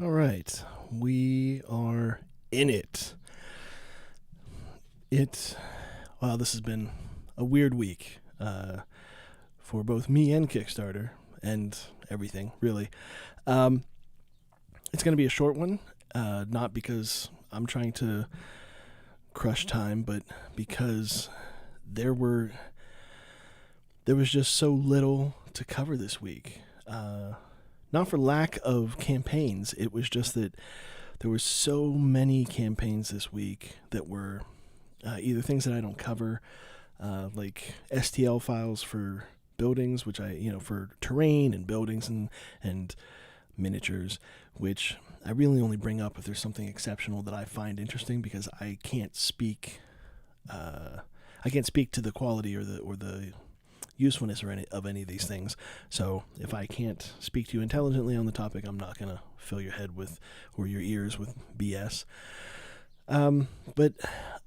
All right, we are in it. Wow, this has been a weird week for both me and Kickstarter and everything, really. Um, it's going to be a short one, not because I'm trying to crush time, but because there was just so little to cover this week. Not for lack of campaigns, it was just that there were so many campaigns this week that were either things that I don't cover, like STL files for buildings, which for terrain and buildings and miniatures, which I really only bring up if there's something exceptional that I find interesting, because I can't speak to the quality or the usefulness of any of these things. So if I can't speak to you intelligently on the topic, I'm not going to fill your head with, or your ears with, BS. But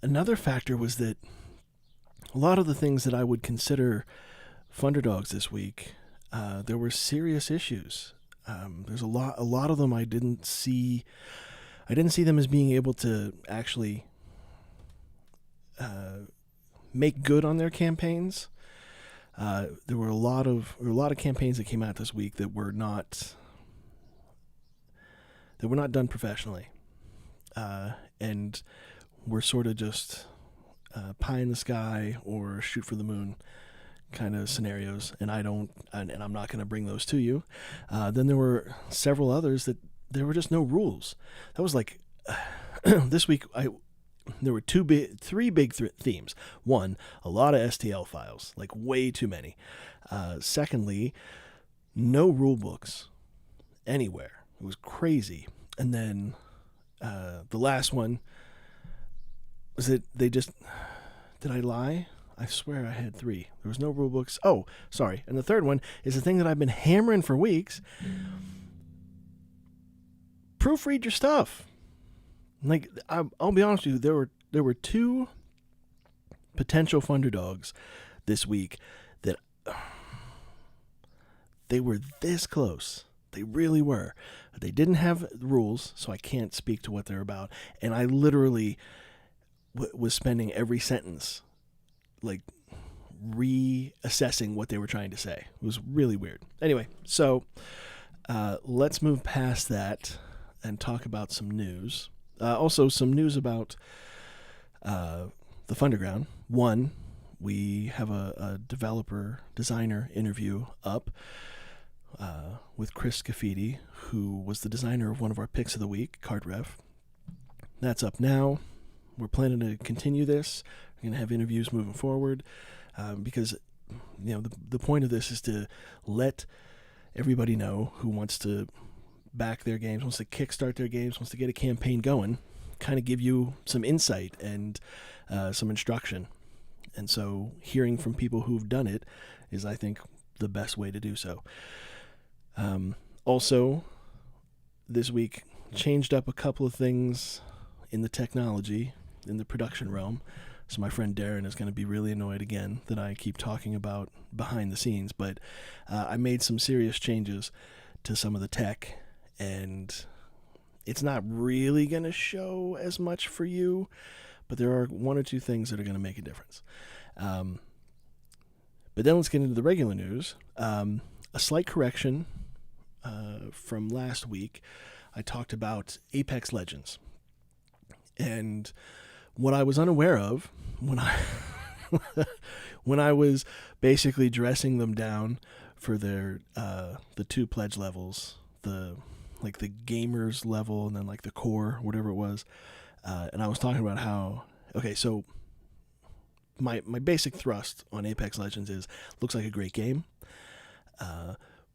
another factor was that a lot of the things that I would consider Funderdogs this week, there were serious issues. There's a lot of them I didn't see them as being able to actually make good on their campaigns. There were a lot of campaigns that came out this week that were not done professionally, and were sort of just pie in the sky or shoot for the moon kind of scenarios. And I'm not going to bring those to you. Then there were several others that there were just no rules. That was like this week. There were three big themes. One, a lot of STL files, like way too many. Secondly, no rule books anywhere. It was crazy. And then the last one was that did I lie? I swear I had three. There was no rule books. Oh, sorry. And the third one is the thing that I've been hammering for weeks. Proofread your stuff. Like, I'll be honest with you, there were two potential Funderdogs this week that they were this close. They really were. They didn't have rules, so I can't speak to what they're about. And I literally was spending every sentence, like, reassessing what they were trying to say. It was really weird. Anyway, so let's move past that and talk about some news. Also, some news about the Funderground. One, we have a designer interview up with Chris Scafidi, who was the designer of one of our picks of the week, Card Ref. That's up now. We're planning to continue this. We're going to have interviews moving forward, because the point of this is to let everybody know who wants to back their games, wants to kickstart their games, wants to get a campaign going, kind of give you some insight and some instruction. And so hearing from people who've done it is, I think, the best way to do so. Also, this week changed up a couple of things in the technology, in the production realm. So my friend Darren is going to be really annoyed again that I keep talking about behind the scenes, but I made some serious changes to some of the tech, and it's not really going to show as much for you, but there are one or two things that are going to make a difference. But then let's get into the regular news. A slight correction from last week. I talked about Apex Legends. And what I was unaware of when I was basically dressing them down for their the two pledge levels, the gamers level and then like the core, whatever it was, and I was talking about how, okay, so my basic thrust on Apex Legends is, looks like a great game,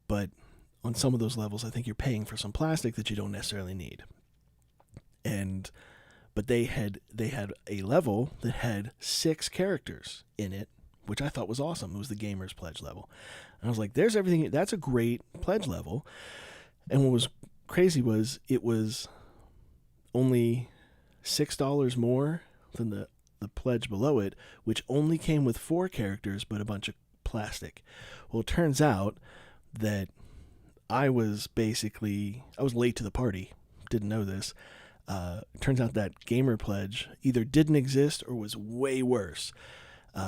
but on some of those levels I think you're paying for some plastic that you don't necessarily need. But they had a level that had 6 characters in it, which I thought was awesome. It was the Gamers Pledge level. And I was like, there's everything. That's a great pledge level. And what was crazy was it was only $6 more than the pledge below it, which only came with 4 characters but a bunch of plastic. Well, it turns out that I was late to the party didn't know this. Turns out that Gamer Pledge either didn't exist or was way worse.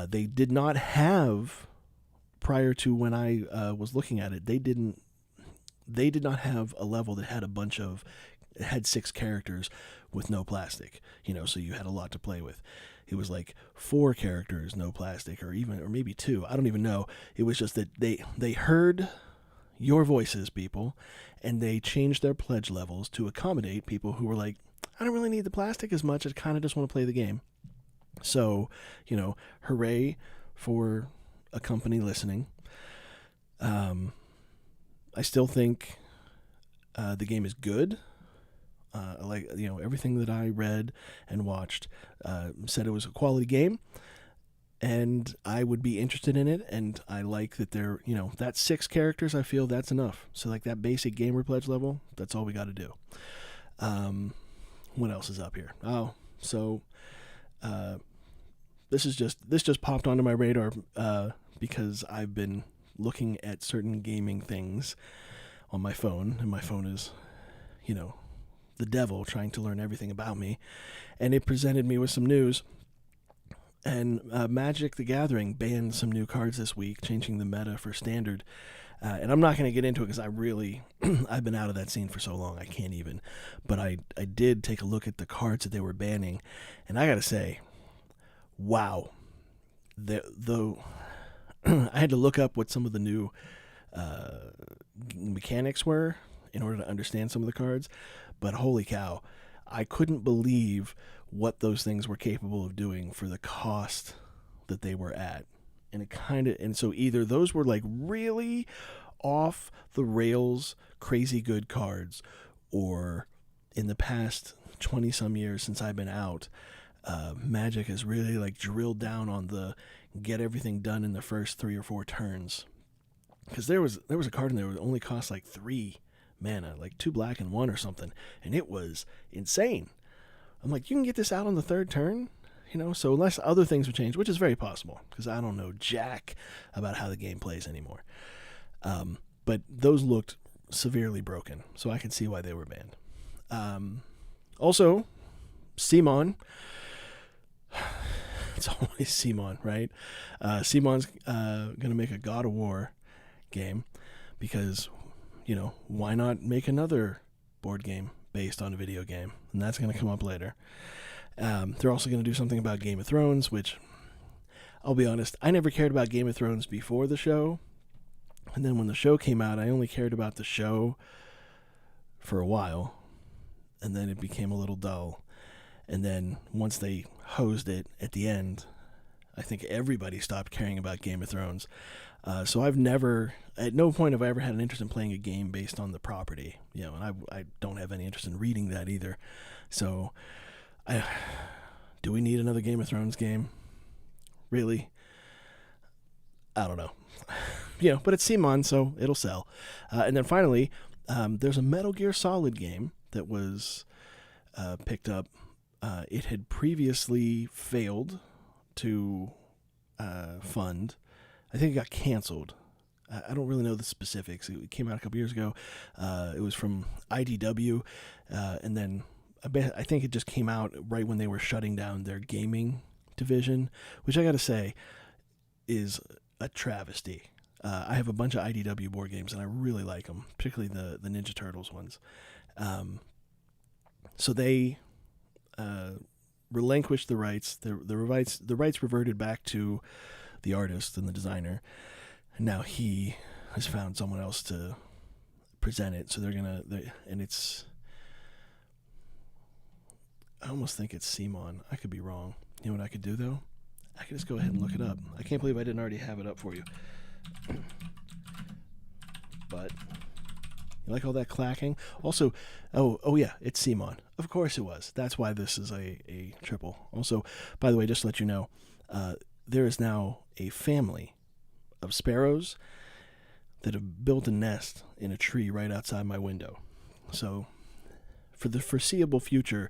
They did not have, prior to when I was looking at it, they did not have a level that had it had 6 characters with no plastic, so you had a lot to play with. It was like 4 characters, no plastic, or maybe 2. I don't even know. It was just that they heard your voices, people, and they changed their pledge levels to accommodate people who were like, I don't really need the plastic as much. I kind of just want to play the game. So, hooray for a company listening. I still think the game is good. Everything that I read and watched said it was a quality game, and I would be interested in it. And I like that that 6 characters. I feel that's enough. So like that basic Gamer Pledge level, that's all we got to do. What else is up here? Oh, so this just popped onto my radar because I've been looking at certain gaming things on my phone, and my phone is, the devil trying to learn everything about me, and it presented me with some news. And Magic the Gathering banned some new cards this week, changing the meta for Standard. And I'm not going to get into it because I've been out of that scene for so long, I can't even. But I did take a look at the cards that they were banning, and I got to say, wow. Though I had to look up what some of the new mechanics were in order to understand some of the cards, but holy cow, I couldn't believe what those things were capable of doing for the cost that they were at. And so either those were like really off the rails, crazy good cards, or in the past 20 some years since I've been out, Magic has really like drilled down on the get everything done in the first 3 or 4 turns. Because there was a card in there that only cost like 3 mana, like 2 black and 1 or something, and it was insane. I'm like, you can get this out on the 3rd turn? So unless other things would change, which is very possible, because I don't know jack about how the game plays anymore. But those looked severely broken, so I can see why they were banned. Also, Simon. It's always Simon, right? Simon's going to make a God of War game because, why not make another board game based on a video game? And that's going to come up later. They're also going to do something about Game of Thrones, which, I'll be honest, I never cared about Game of Thrones before the show. And then when the show came out, I only cared about the show for a while. And then it became a little dull. And then once they hosed it at the end, I think everybody stopped caring about Game of Thrones. So at no point have I ever had an interest in playing a game based on the property. And I don't have any interest in reading that either. So, do we need another Game of Thrones game? Really? I don't know. But it's Simon, so it'll sell. And then finally, there's a Metal Gear Solid game that was picked up. It had previously failed to fund. I think it got canceled. I don't really know the specifics. It came out a couple years ago. It was from IDW, and then I think it just came out right when they were shutting down their gaming division, which I got to say is a travesty. I have a bunch of IDW board games, and I really like them, particularly the Ninja Turtles ones. So they relinquished the rights. The rights reverted back to the artist and the designer. And now he has found someone else to present it. So and it's. I almost think it's Simon. I could be wrong. You know what I could do though? I could just go ahead and look it up. I can't believe I didn't already have it up for you. But you like all that clacking? Also, oh yeah, it's Simon. Of course it was. That's why this is a triple. Also, by the way, just to let you know, there is now a family of sparrows that have built a nest in a tree right outside my window. So, for the foreseeable future,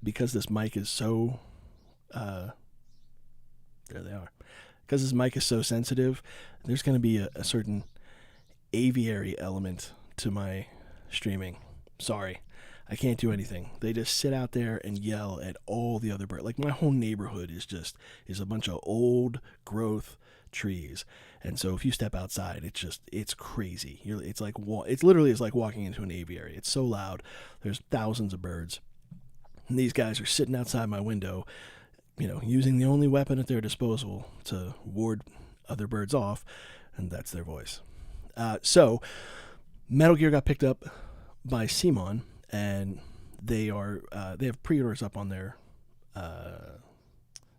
because this mic is so, there they are. Because this mic is so sensitive, there's going to be a certain aviary element to my streaming. Sorry. I can't do anything. They just sit out there and yell at all the other birds. Like, my whole neighborhood is a bunch of old growth trees. And so if you step outside, it's crazy. It's literally like walking into an aviary. It's so loud. There's thousands of birds. And these guys are sitting outside my window, using the only weapon at their disposal to ward other birds off, and that's their voice. So Metal Gear got picked up by Simon, and they have pre-orders up on their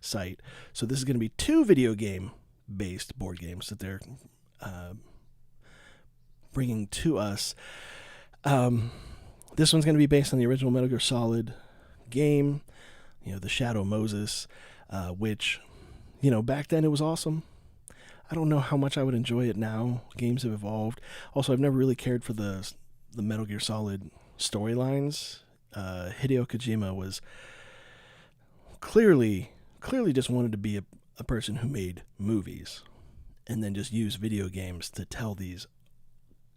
site. So this is going to be 2 video game based board games that they're bringing to us. This one's going to be based on the original Metal Gear Solid game, the Shadow Moses, which, back then it was awesome. I don't know how much I would enjoy it now. Games have evolved. Also, I've never really cared for the Metal Gear Solid storylines. Hideo Kojima was clearly just wanted to be a person who made movies and then just use video games to tell these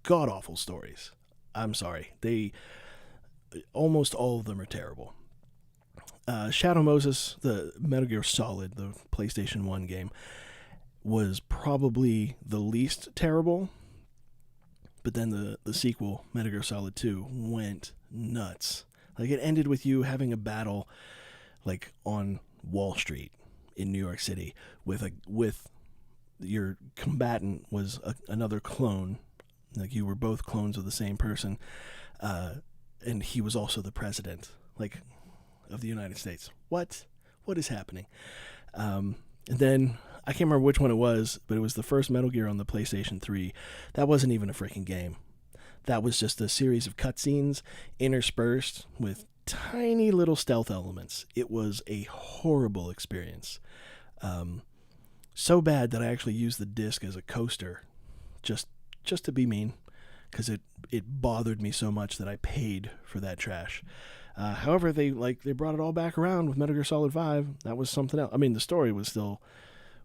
god-awful stories. I'm sorry. Almost all of them are terrible. Shadow Moses, the Metal Gear Solid, the PlayStation 1 game, was probably the least terrible, but then the sequel, Metal Gear Solid 2, went nuts. Like, it ended with you having a battle, like, on Wall Street in New York City with your combatant was another clone. Like, you were both clones of the same person, and he was also the president, like, of the United States. What is happening? And then I can't remember which one it was, but it was the first Metal Gear on the PlayStation 3. That wasn't even a freaking game. That was just a series of cutscenes interspersed with tiny little stealth elements. It was a horrible experience. So bad that I actually used the disc as a coaster, just to be mean, because it bothered me so much that I paid for that trash. However, they brought it all back around with Metal Gear Solid 5. That was something else. I mean, the story was still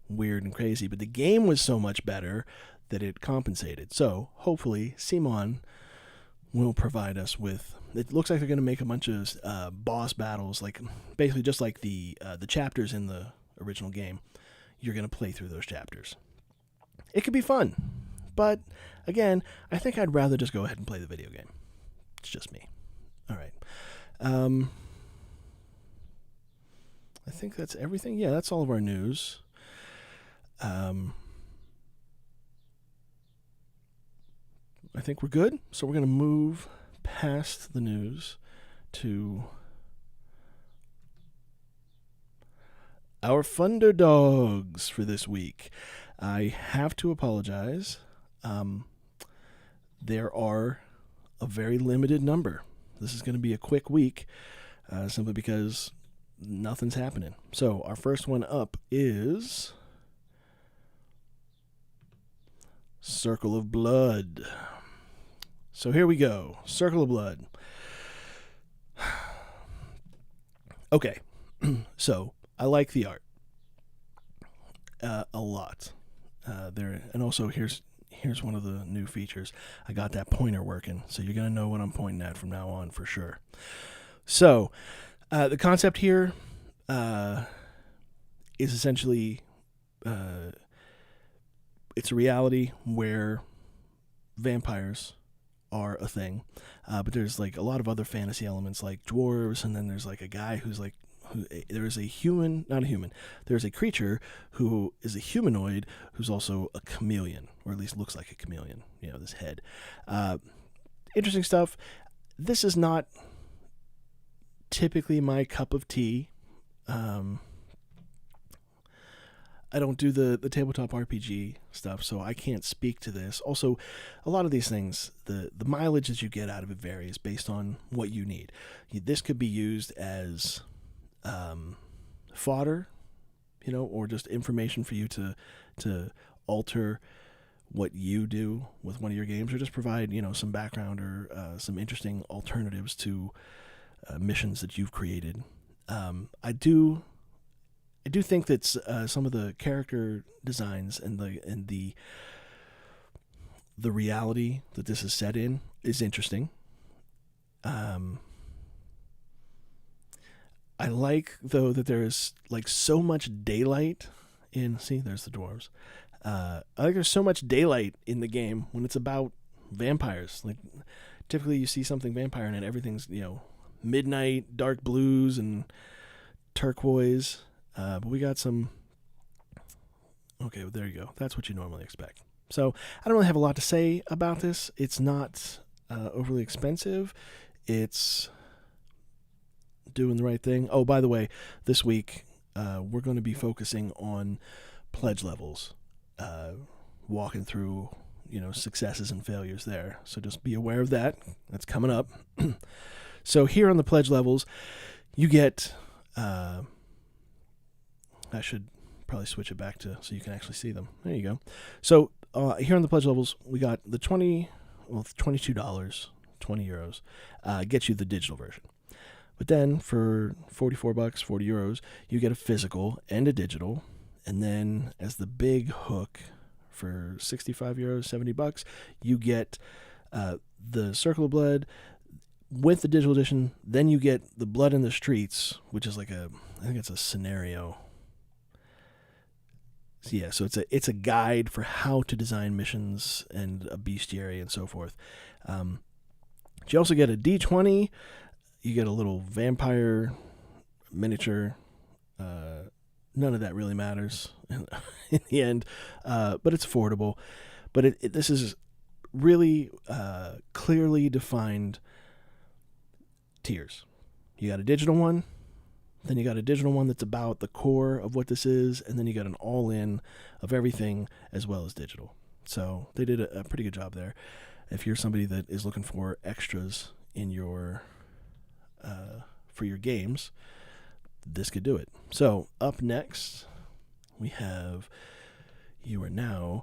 weird and crazy, but the game was so much better that it compensated. So hopefully Simon will provide us with, it looks like they're going to make a bunch of boss battles, like basically just like the chapters in the original game. You're going to play through those chapters. It could be fun, but again, I think I'd rather just go ahead and play the video game. It's just me. All right. I think that's everything. Yeah, that's all of our news. I think we're good. So we're going to move past the news to our Funderdogs for this week. I have to apologize. There are a very limited number. This is going to be a quick week, simply because nothing's happening. So our first one up is Circle of Blood. So here we go. Circle of Blood. Okay. So I like the art a lot. And also here's one of the new features. I got that pointer working, so you're going to know what I'm pointing at from now on for sure. So the concept here is essentially it's a reality where vampires are a thing, but there's like a lot of other fantasy elements like dwarves, and then there's like a guy who's like, there's a creature who is a humanoid who's also a chameleon, or at least looks like a chameleon, this head. Interesting stuff. This is not typically my cup of tea. I don't do the tabletop RPG stuff, so I can't speak to this. Also, a lot of these things, the mileage that you get out of it varies based on what you need. This could be used as fodder, or just information for you to alter what you do with one of your games, or just provide, some background or some interesting alternatives to missions that you've created. I do think that some of the character designs and the reality that this is set in is interesting. I like, though, that there's like so much daylight in. See, there's the dwarves. I like there's so much daylight in the game when it's about vampires. Like, typically you see something vampire and everything's, midnight, dark blues and turquoise. But we got some. Okay, well, there you go. That's what you normally expect. So I don't really have a lot to say about this. It's not overly expensive. It's doing the right thing. Oh, by the way, this week we're going to be focusing on pledge levels, walking through successes and failures there. So just be aware of that. That's coming up. So here on the pledge levels, you get. I should probably switch it back to so you can actually see them. There you go. So here on the pledge levels, we got the $22, €20 gets you the digital version. But then for $44, €40, you get a physical and a digital. And then as the big hook for €65, $70, you get the Circle of Blood with the digital edition. Then you get the Blood in the Streets, which is like I think it's a scenario. Yeah, so it's a guide for how to design missions and a bestiary and so forth. You also get a D20. You get a little vampire miniature. None of that really matters in the end, but it's affordable. But this is really clearly defined tiers. You got a digital one. Then you got a digital one that's about the core of what this is, and then you got an all-in of everything as well as digital. So they did a pretty good job there. If you're somebody that is looking for extras in your for your games, this could do it. So up next, we have you are now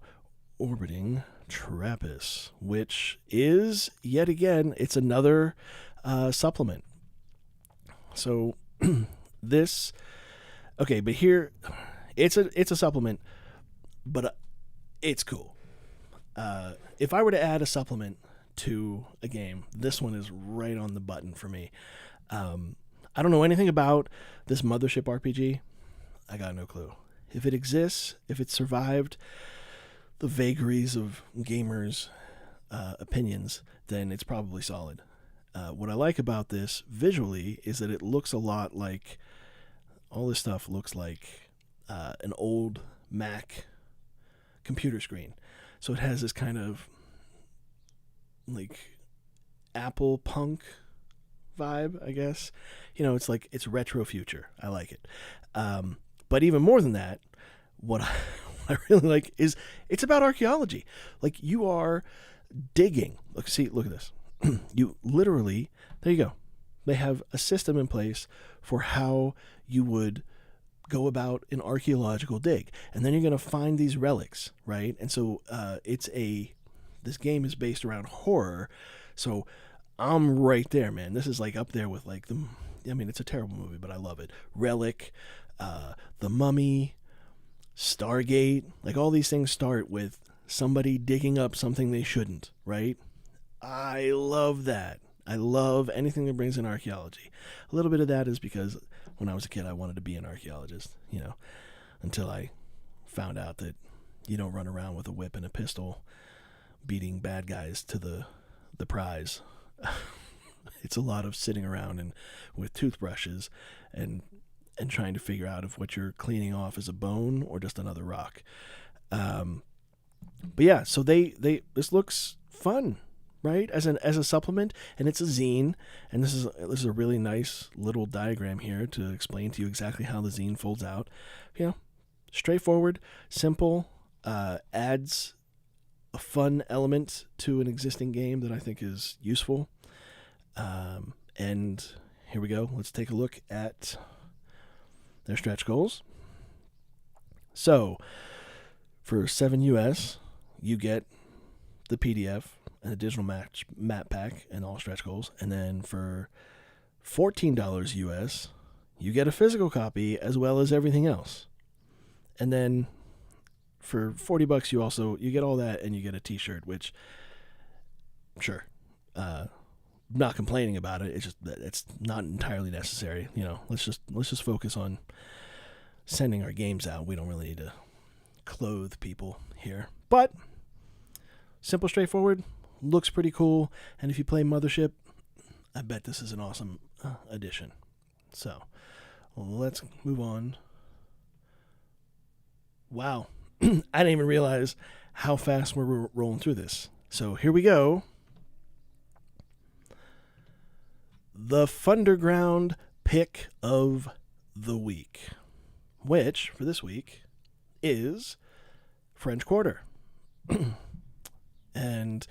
orbiting Trepis, which is yet again it's another supplement. So. But here, it's a supplement, but it's cool. If I were to add a supplement to a game, this one is right on the button for me. I don't know anything about this Mothership RPG. I got no clue. If it exists, if it survived the vagaries of gamers' opinions, then it's probably solid. What I like about this visually is that it looks a lot like all this stuff looks like an old Mac computer screen. So it has this kind of like Apple punk vibe, I guess. It's retro future. I like it. But even more than that, what I really like is it's about archaeology. Like you are digging. Look at this. You literally, there you go. They have a system in place for how you would go about an archaeological dig. And then you're going to find these relics, right? And so this game is based around horror. So I'm right there, man. This is like up there with like it's a terrible movie, but I love it. Relic, The Mummy, Stargate, like all these things start with somebody digging up something they shouldn't, right? I love that. I love anything that brings in archaeology. A little bit of that is because when I was a kid, I wanted to be an archaeologist, until I found out that you don't run around with a whip and a pistol beating bad guys to the prize. It's a lot of sitting around and with toothbrushes and trying to figure out if what you're cleaning off is a bone or just another rock. But yeah, so this looks fun. Right, as a supplement, and it's a zine, and this is a really nice little diagram here to explain to you exactly how the zine folds out. Straightforward, simple, adds a fun element to an existing game that I think is useful. And here we go. Let's take a look at their stretch goals. So for $7 US, you get the PDF and a digital map pack and all stretch goals. And then for $14 US, you get a physical copy as well as everything else. And then for $40 you get all that and you get a t-shirt, which sure. not complaining about it. It's just that it's not entirely necessary. Let's just focus on sending our games out. We don't really need to clothe people here. But simple, straightforward, looks pretty cool. And if you play Mothership, I bet this is an awesome addition. So let's move on. Wow. I didn't even realize how fast we're rolling through this. So here we go. The Funderground pick of the week, which for this week is French Quarter. And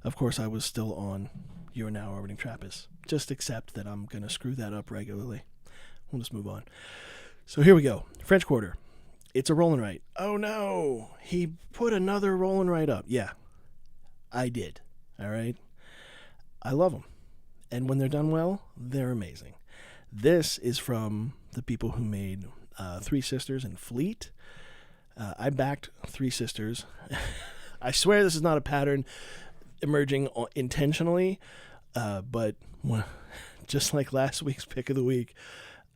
of course I was still on You Are Now Orbiting Trepis. Just accept that I'm going to screw that up regularly. We'll just move on. So here we go. French Quarter. It's a roll and write. Oh no, he put another roll and write up. Yeah, I did. All right. I love them. And when they're done well, they're amazing. This is from the people who made Three Sisters and Fleet. I backed Three Sisters. I swear this is not a pattern emerging intentionally, but just like last week's pick of the week,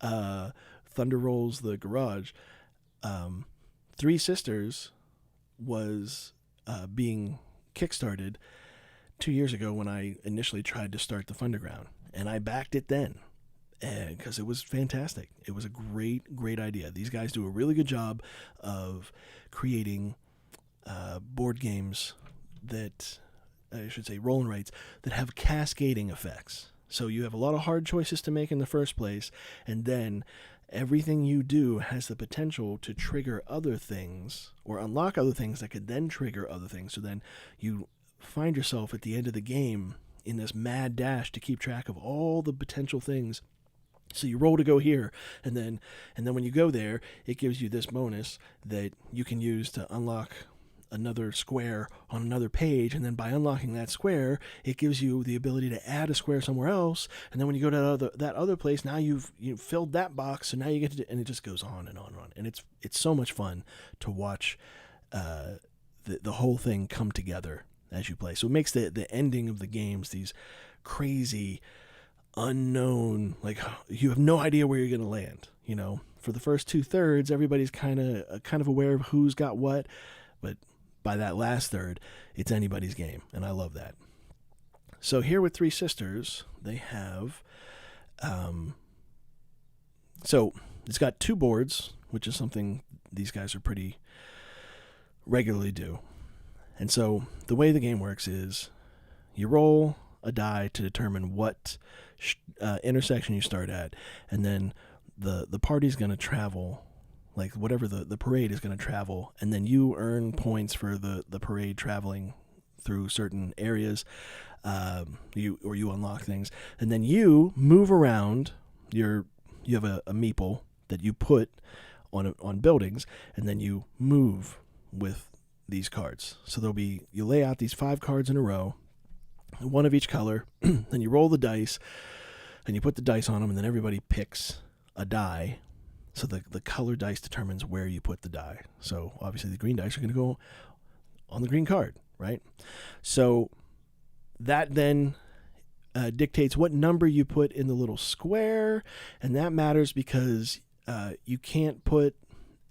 Thunder Rolls the Garage, Three Sisters was being kickstarted 2 years ago when I initially tried to start the Funderground, and I backed it then because it was fantastic. It was a great idea. These guys do a really good job of creating board games that, I should say, roll and writes that have cascading effects. So you have a lot of hard choices to make in the first place, and then everything you do has the potential to trigger other things or unlock other things that could then trigger other things. So then you find yourself at the end of the game in this mad dash to keep track of all the potential things. So you roll to go here, and then when you go there, it gives you this bonus that you can use to unlock another square on another page, and then by unlocking that square, it gives you the ability to add a square somewhere else, and then when you go to that other place, now you've filled that box, so now you get to, and it just goes on and on and on, and it's so much fun to watch the whole thing come together as you play. So it makes the ending of the games these crazy, unknown, like you have no idea where you're going to land. For the first 2/3, everybody's kind of aware of who's got what, but by that last third, it's anybody's game, and I love that. So here with Three Sisters, they have, so it's got 2 boards, which is something these guys are pretty regularly do. And so the way the game works is you roll a die to determine what intersection you start at, and then the party's going to travel, like whatever the parade is going to travel, and then you earn points for the parade traveling through certain areas. You unlock things, and then you move around. You have a meeple that you put on buildings, and then you move with these cards. So you lay out these 5 cards in a row, one of each color. Then you roll the dice, and you put the dice on them, and then everybody picks a die. So the color dice determines where you put the die. So obviously the green dice are going to go on the green card, right? So that then dictates what number you put in the little square, and that matters because you can't put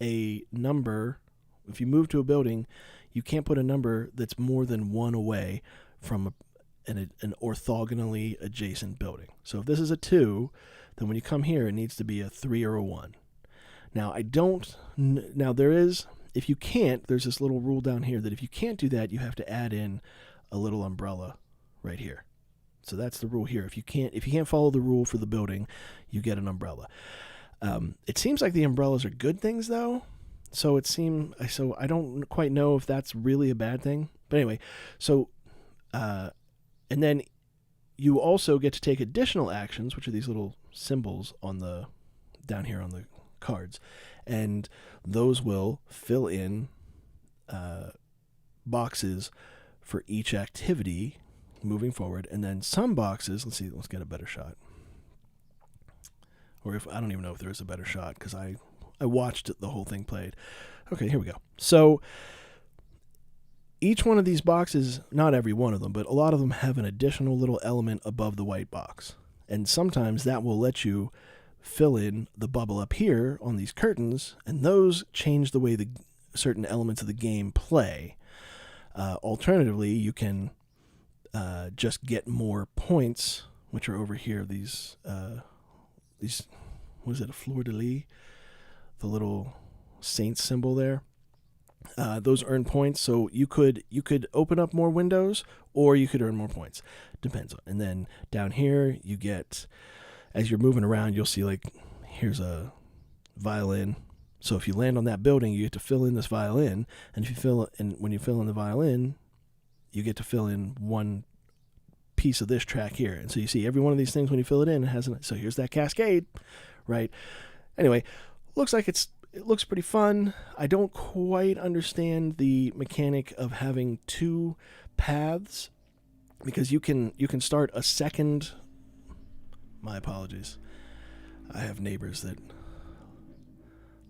a number. If you move to a building, you can't put a number that's more than 1 away from an orthogonally adjacent building. So if this is a 2, then when you come here, it needs to be a 3 or a 1. Now, there is, if you can't, there's this little rule down here that if you can't do that, you have to add in a little umbrella right here. So that's the rule here. If you can't follow the rule for the building, you get an umbrella. It seems like the umbrellas are good things, though. So I don't quite know if that's really a bad thing. But anyway, so, and then you also get to take additional actions, which are these little symbols down here on the cards, and those will fill in boxes for each activity moving forward. And then some boxes, let's get a better shot. Or if I don't even know if there is a better shot because I watched the whole thing played. Okay, here we go. So each one of these boxes, not every one of them, but a lot of them have an additional little element above the white box. And sometimes that will let you fill in the bubble up here on these curtains, and those change the way the certain elements of the game play. Alternatively, you can just get more points, which are over here. These what is it, a fleur-de-lis? The little saint symbol there. Those earn points, so you could open up more windows, or you could earn more points. Depends on. And then down here, you get, as you're moving around, you'll see like here's a violin. So if you land on that building, you get to fill in this violin, and when you fill in the violin, you get to fill in one piece of this track here. And so you see every one of these things when you fill it in, it has so here's that cascade, right? Anyway, looks like it looks pretty fun. I don't quite understand the mechanic of having two paths, because you can start a second. My apologies. I have neighbors that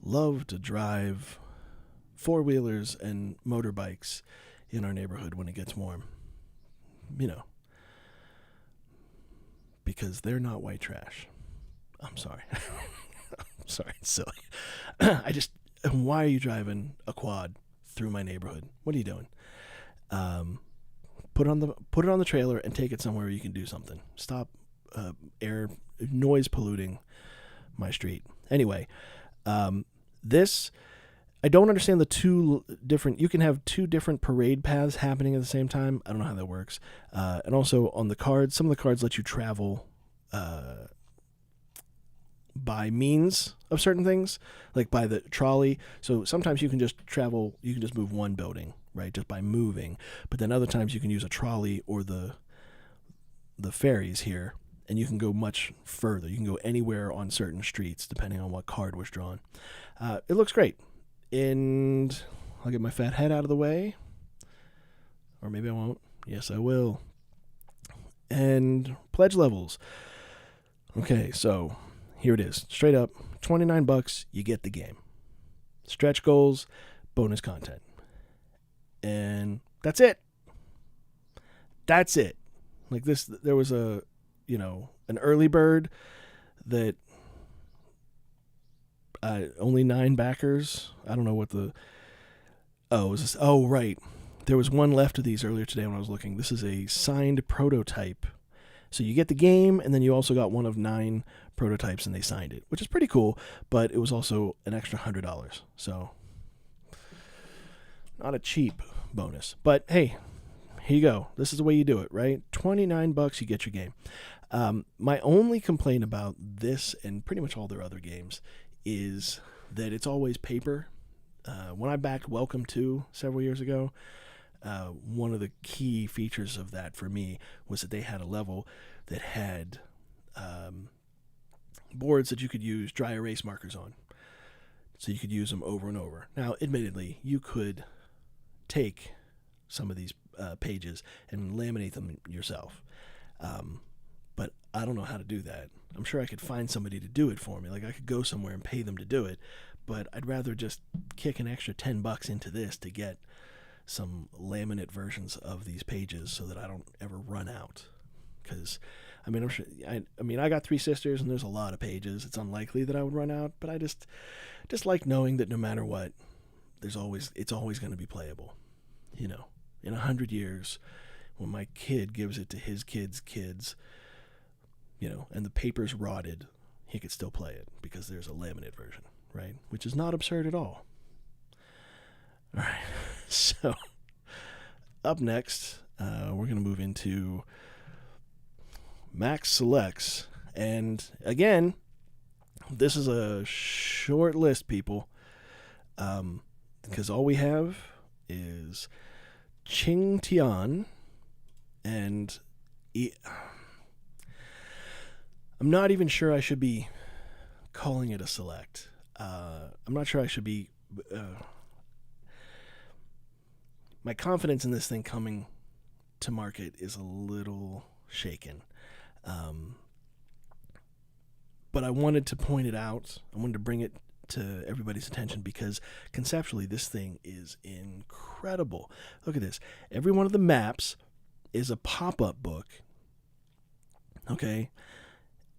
love to drive four-wheelers and motorbikes in our neighborhood when it gets warm. Because they're not white trash. I'm sorry. I'm sorry, it's silly. Why are you driving a quad through my neighborhood? What are you doing? Put it on the trailer and take it somewhere where you can do something. Stop noise polluting my street. Anyway, this, I don't understand the two different, you can have two different parade paths happening at the same time. I don't know how that works. And also on the cards, some of the cards let you travel by means of certain things, like by the trolley. So sometimes you can just travel, you can just move one building, right, just by moving. But then other times you can use a trolley or the ferries here, and you can go much further. You can go anywhere on certain streets depending on what card was drawn. It looks great. And I'll get my fat head out of the way. Or maybe I won't. Yes, I will. And pledge levels. Okay, so here it is. Straight up, $29, you get the game. Stretch goals, bonus content. And that's it. That's it. Like this, there was an early bird that only 9 backers. I don't know what right. There was one left of these earlier today when I was looking. This is a signed prototype. So you get the game, and then you also got one of 9 prototypes, and they signed it, which is pretty cool, but it was also an extra $100. So not a cheap bonus. But hey, here you go. This is the way you do it, right? $29, you get your game. My only complaint about this and pretty much all their other games is that it's always paper. When I backed Welcome To several years ago, one of the key features of that for me was that they had a level that had boards that you could use dry erase markers on. So you could use them over and over. Now, admittedly, you could take some of these pages and laminate them yourself. But I don't know how to do that. I'm sure I could find somebody to do it for me. Like I could go somewhere and pay them to do it, but I'd rather just kick an extra $10 into this to get some laminate versions of these pages so that I don't ever run out. Because, I'm sure, I got 3 sisters and there's a lot of pages. It's unlikely that I would run out, but I just like knowing that no matter what, it's always going to be playable. In 100 years, when my kid gives it to his kids' kids, and the paper's rotted, he could still play it because there's a laminate version, right? Which is not absurd at all. All right, so up next, we're going to move into Max Selects. And again, this is a short list, people, because all we have is Qing Tian, and I'm not even sure I should be calling it a select. I'm not sure I should be... my confidence in this thing coming to market is a little shaken. But I wanted to point it out. I wanted to bring it to everybody's attention because conceptually this thing is incredible. incredible. Look at this. Every one of the maps is a pop-up book. Okay?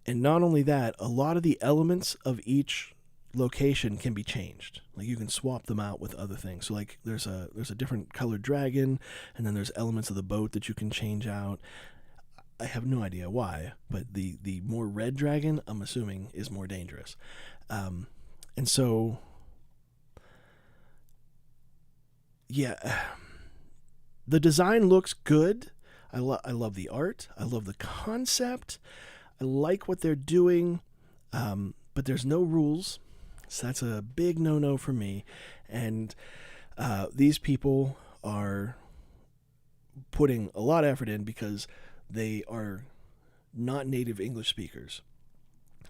And not only that, a lot of the elements of each location can be changed. Like you can swap them out with other things. So like there's a different colored dragon, and then there's elements of the boat that you can change out. I have no idea why, but the more red dragon, I'm assuming, is more dangerous. And so, yeah, the design looks good. I love the art. I love the concept. I like what they're doing, but there's no rules. So that's a big no-no for me. And these people are putting a lot of effort in because they are not native English speakers.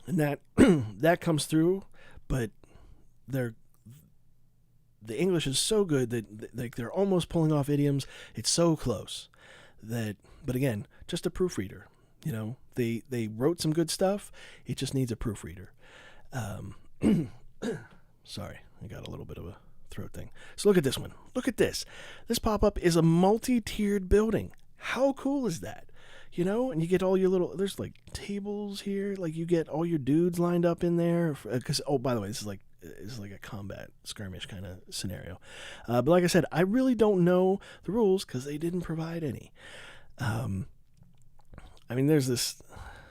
And that that comes through, but the English is so good that like they're almost pulling off idioms. It's so close that, but again, just a proofreader. You know, they wrote some good stuff. It just needs a proofreader. Sorry, I got a little bit of a throat thing. So look at this one. Look at this. This pop-up is a multi-tiered building. How cool is that? You know, and you get all your little, there's like tables here. Like you get all your dudes lined up in there. Because, oh, by the way, this is like a combat skirmish kind of scenario. But like I said, I really don't know the rules because they didn't provide any. I mean, there's this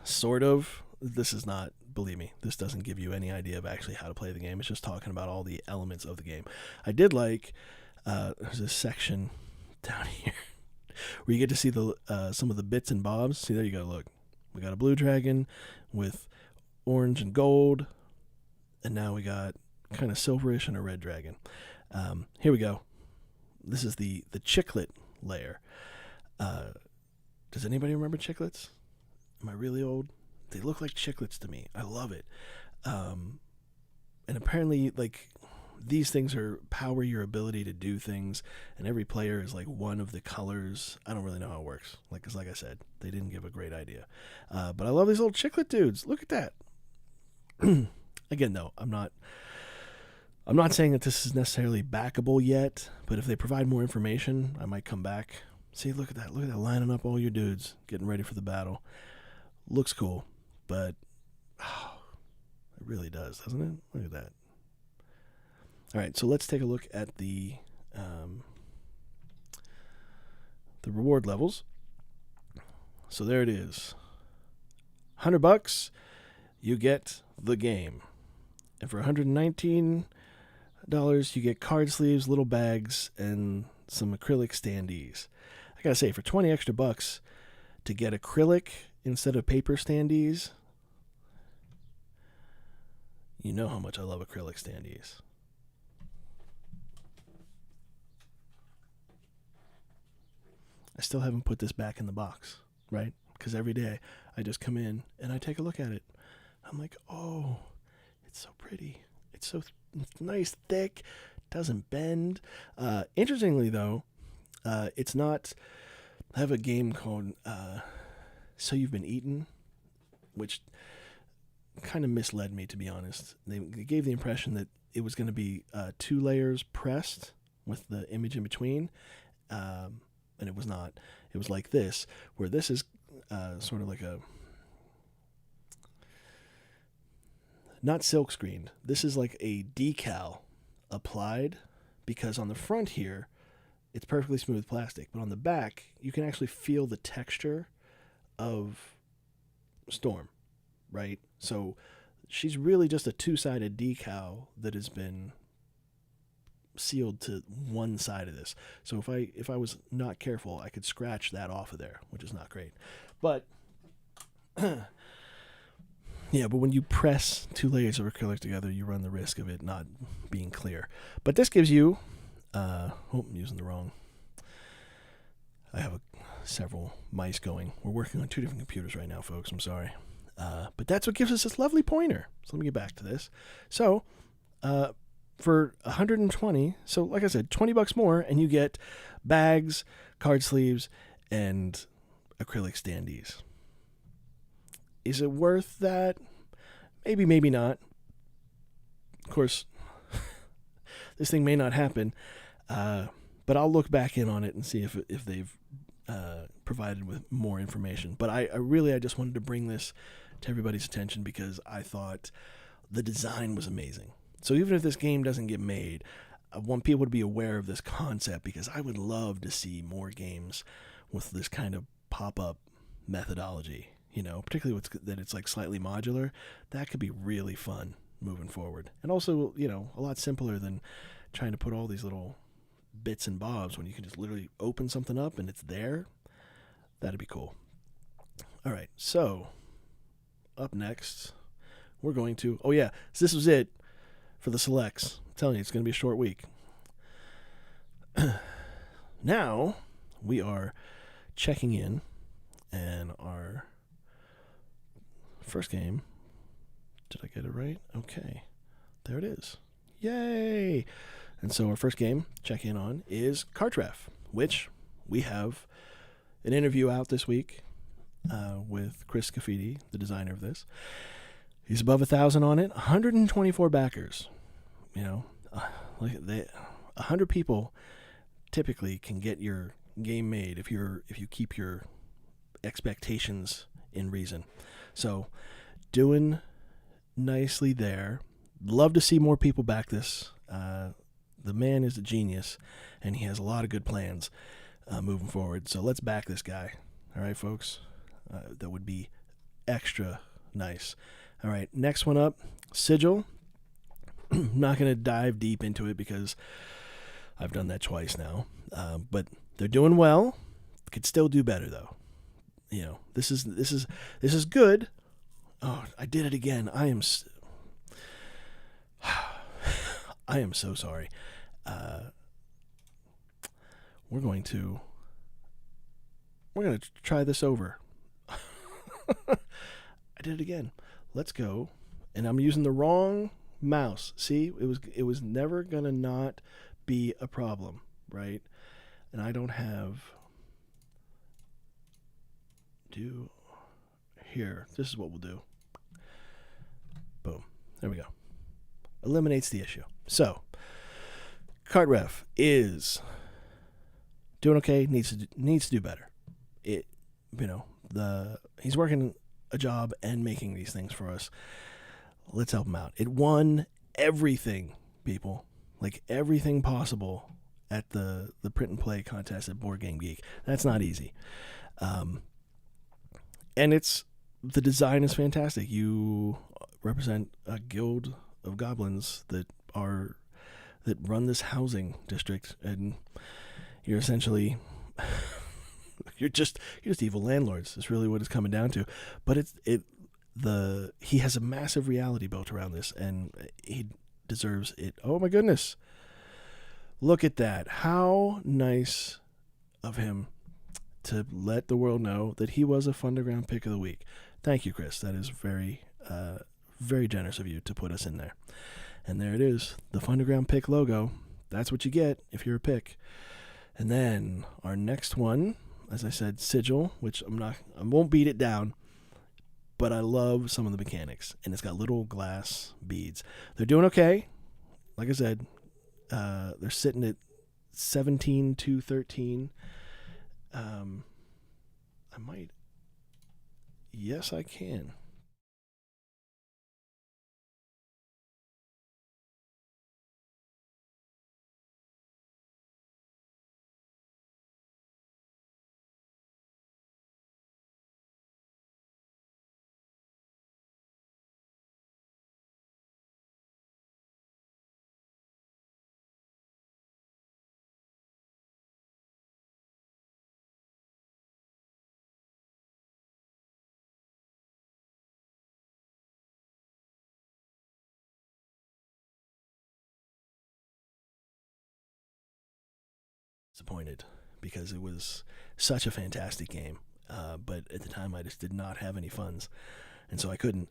sort of, this is not, believe me, this doesn't give you any idea of actually how to play the game. It's just talking about all the elements of the game. I did like, there's this section down here where you get to see the some of the bits and bobs. See, there you go, look. We got a blue dragon with orange and gold, and now we got kind of silverish and a red dragon. Here we go. This is the chiclet layer. Does anybody remember chiclets? Am I really old? They look like chiclets to me. I love it. And apparently, like, these things power your ability to do things, and every player is like one of the colors. I don't really know how it works. Because like I said, they didn't give a great idea. But I love these little chiclet dudes. Look at that. Again, though, I'm not saying that this is necessarily backable yet, but if they provide more information, I might come back. See, look at that. Look at that, lining up all your dudes, getting ready for the battle. Looks cool, but it really does, doesn't it? Look at that. All right, so let's take a look at the reward levels. So there it is. $100, you get the game. And for $119, you get card sleeves, little bags, and some acrylic standees. I gotta say, for 20 extra bucks to get acrylic instead of paper standees, you know how much I love acrylic standees. I still haven't put this back in the box, right? Because every day I just come in and I take a look at it. I'm like, oh, it's so pretty. It's so nice, thick, doesn't bend. Interestingly, though, it's not. I have a game called So You've Been Eaten, which kind of misled me, to be honest. They gave the impression that it was going to be 2 layers pressed with the image in between. And it was not. It was like this, where this is sort of like a, not silk screened. This is like a decal applied, because on the front here, it's perfectly smooth plastic, but on the back, you can actually feel the texture of Storm, right? So she's really just a 2-sided decal that has been sealed to one side of this. So if I was not careful, I could scratch that off of there, which is not great. But yeah, but when you press 2 layers of acrylic together, you run the risk of it not being clear. But this gives you I'm using the wrong. I have several mice going. We're working on 2 different computers right now, folks. I'm sorry. But that's what gives us this lovely pointer. So let me get back to this. So for 120, so like I said, $20 more, and you get bags, card sleeves, and acrylic standees. Is it worth that? Maybe, maybe not. Of course, this thing may not happen. But I'll look back in on it and see if they've provided with more information. But I just wanted to bring this to everybody's attention because I thought the design was amazing. So even if this game doesn't get made, I want people to be aware of this concept because I would love to see more games with this kind of pop-up methodology, particularly that it's like slightly modular. That could be really fun moving forward. And also, a lot simpler than trying to put all these little bits and bobs when you can just literally open something up and it's there. That'd be cool. All right, so up next, we're going to... Oh, yeah, so this was it for the selects. I'm telling you, it's going to be a short week. Now, we are checking in, and our first game... Did I get it right? Okay. There it is. Yay! And so our first game, check in on, is Cartref, which we have an interview out this week with Chris Scafidi, the designer of this. He's above 1,000 on it, 124 backers. 100 people typically can get your game made if you keep your expectations in reason. So, doing nicely there. Love to see more people back this. The man is a genius, and he has a lot of good plans moving forward. So let's back this guy. All right, folks? That would be extra nice. All right, next one up, Sigil. I'm not going to dive deep into it because I've done that twice now. But they're doing well. Could still do better, though. This is good. Oh, I did it again. I am so sorry. We're going to try this over. I did it again. Let's go. And I'm using the wrong mouse. See, it was never gonna not be a problem, right? And I don't have here. This is what we'll do. Boom. There we go. Eliminates the issue. So, Cartref is doing okay. Needs to do better. He's working a job and making these things for us. Let's help him out. It won everything, people, like everything possible at the print and play contest at Board Game Geek. That's not easy, and the design is fantastic. You represent a guild of goblins that run this housing district, and you're essentially you're just evil landlords. It's really what it's coming down to. But he has a massive reality built around this, and he deserves it. Oh my goodness, look at that! How nice of him to let the world know that he was a Funderground pick of the week. Thank you, Chris. That is very very generous of you to put us in there. And there it is, the Funderground pick logo. That's what you get if you're a pick. And then our next one, as I said, Sigil, which I won't beat it down, but I love some of the mechanics. And it's got little glass beads. They're doing okay. Like I said, they're sitting at 17 to 13. Yes, I can. Disappointed because it was such a fantastic game, but at the time I just did not have any funds, and so I couldn't,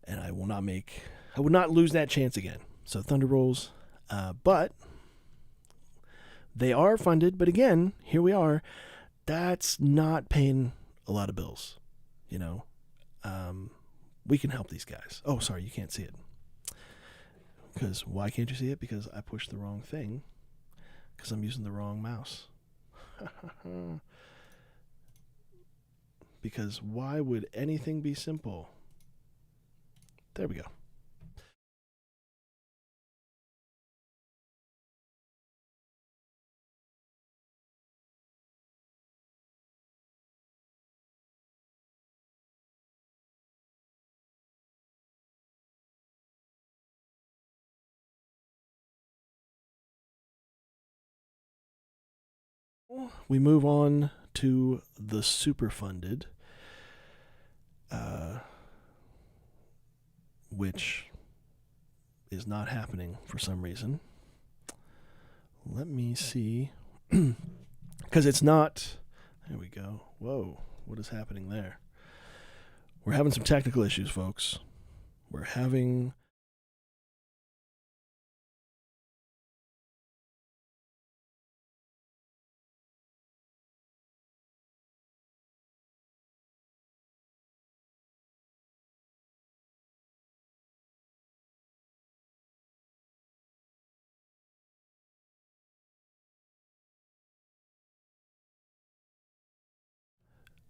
and I would not lose that chance again. So Thunder Rolls, but they are funded. But again, here we are. That's not paying a lot of bills, We can help these guys. Oh, sorry, you can't see it. Because why can't you see it? Because I pushed the wrong thing. because I'm using the wrong mouse. Because why would anything be simple? There we go. We move on to the Superfunded, which is not happening for some reason. Let me see. Because it's not... There we go. Whoa, what is happening there? We're having some technical issues, folks. We're having...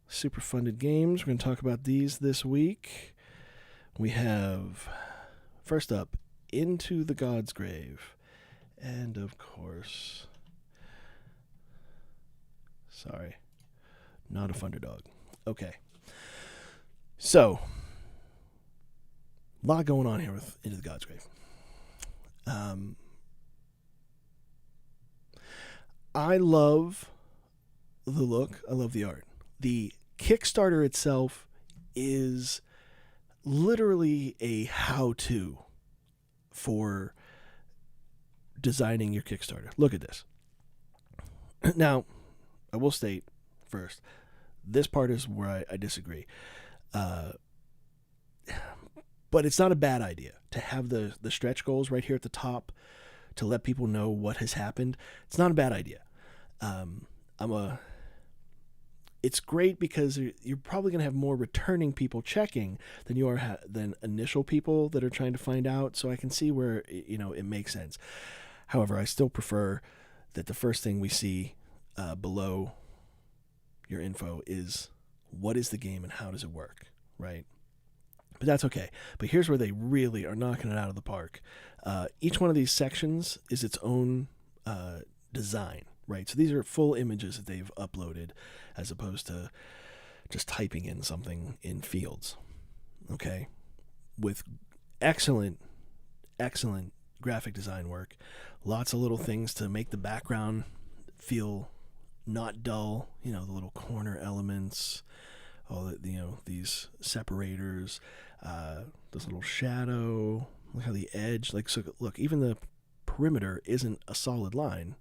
Superfunded games. We're going to talk about these this week. We have, first up, Into the Godsgrave. And, of course, sorry, not a Funderdog. Okay. So, a lot going on here with Into the Godsgrave. I love the look. I love the art. The Kickstarter itself is literally a how-to for designing your Kickstarter. Look at this. Now, I will state first, this part is where I disagree. But it's not a bad idea to have the stretch goals right here at the top to let people know what has happened. It's not a bad idea. It's great because you're probably going to have more returning people checking than you are than initial people that are trying to find out. So I can see where it makes sense. However, I still prefer that the first thing we see below your info is what is the game and how does it work, right? But that's okay. But here's where they really are knocking it out of the park. Each one of these sections is its own design. Right, so these are full images that they've uploaded as opposed to just typing in something in Fields, okay? With excellent graphic design work, lots of little things to make the background feel not dull, the little corner elements, all these separators, this little shadow, look how the edge, so look, even the perimeter isn't a solid line.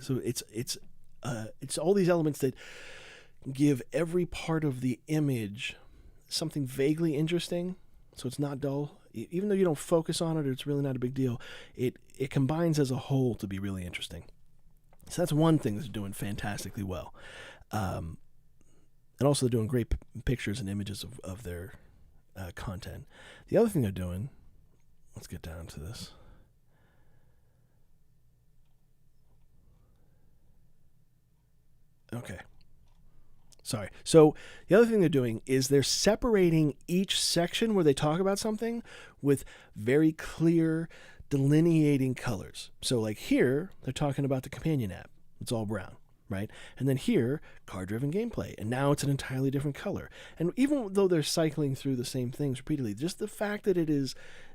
So it's all these elements that give every part of the image something vaguely interesting. So it's not dull, even though you don't focus on it, or it's really not a big deal. It combines as a whole to be really interesting. So that's one thing that's doing fantastically well, and also they're doing great pictures and images of their content. The other thing they're doing, let's get down to this. Okay. Sorry. So the other thing they're doing is they're separating each section where they talk about something with very clear delineating colors. So like here, they're talking about the companion app. It's all brown, right? And then here, card-driven gameplay. And now it's an entirely different color. And even though they're cycling through the same things repeatedly, just the fact that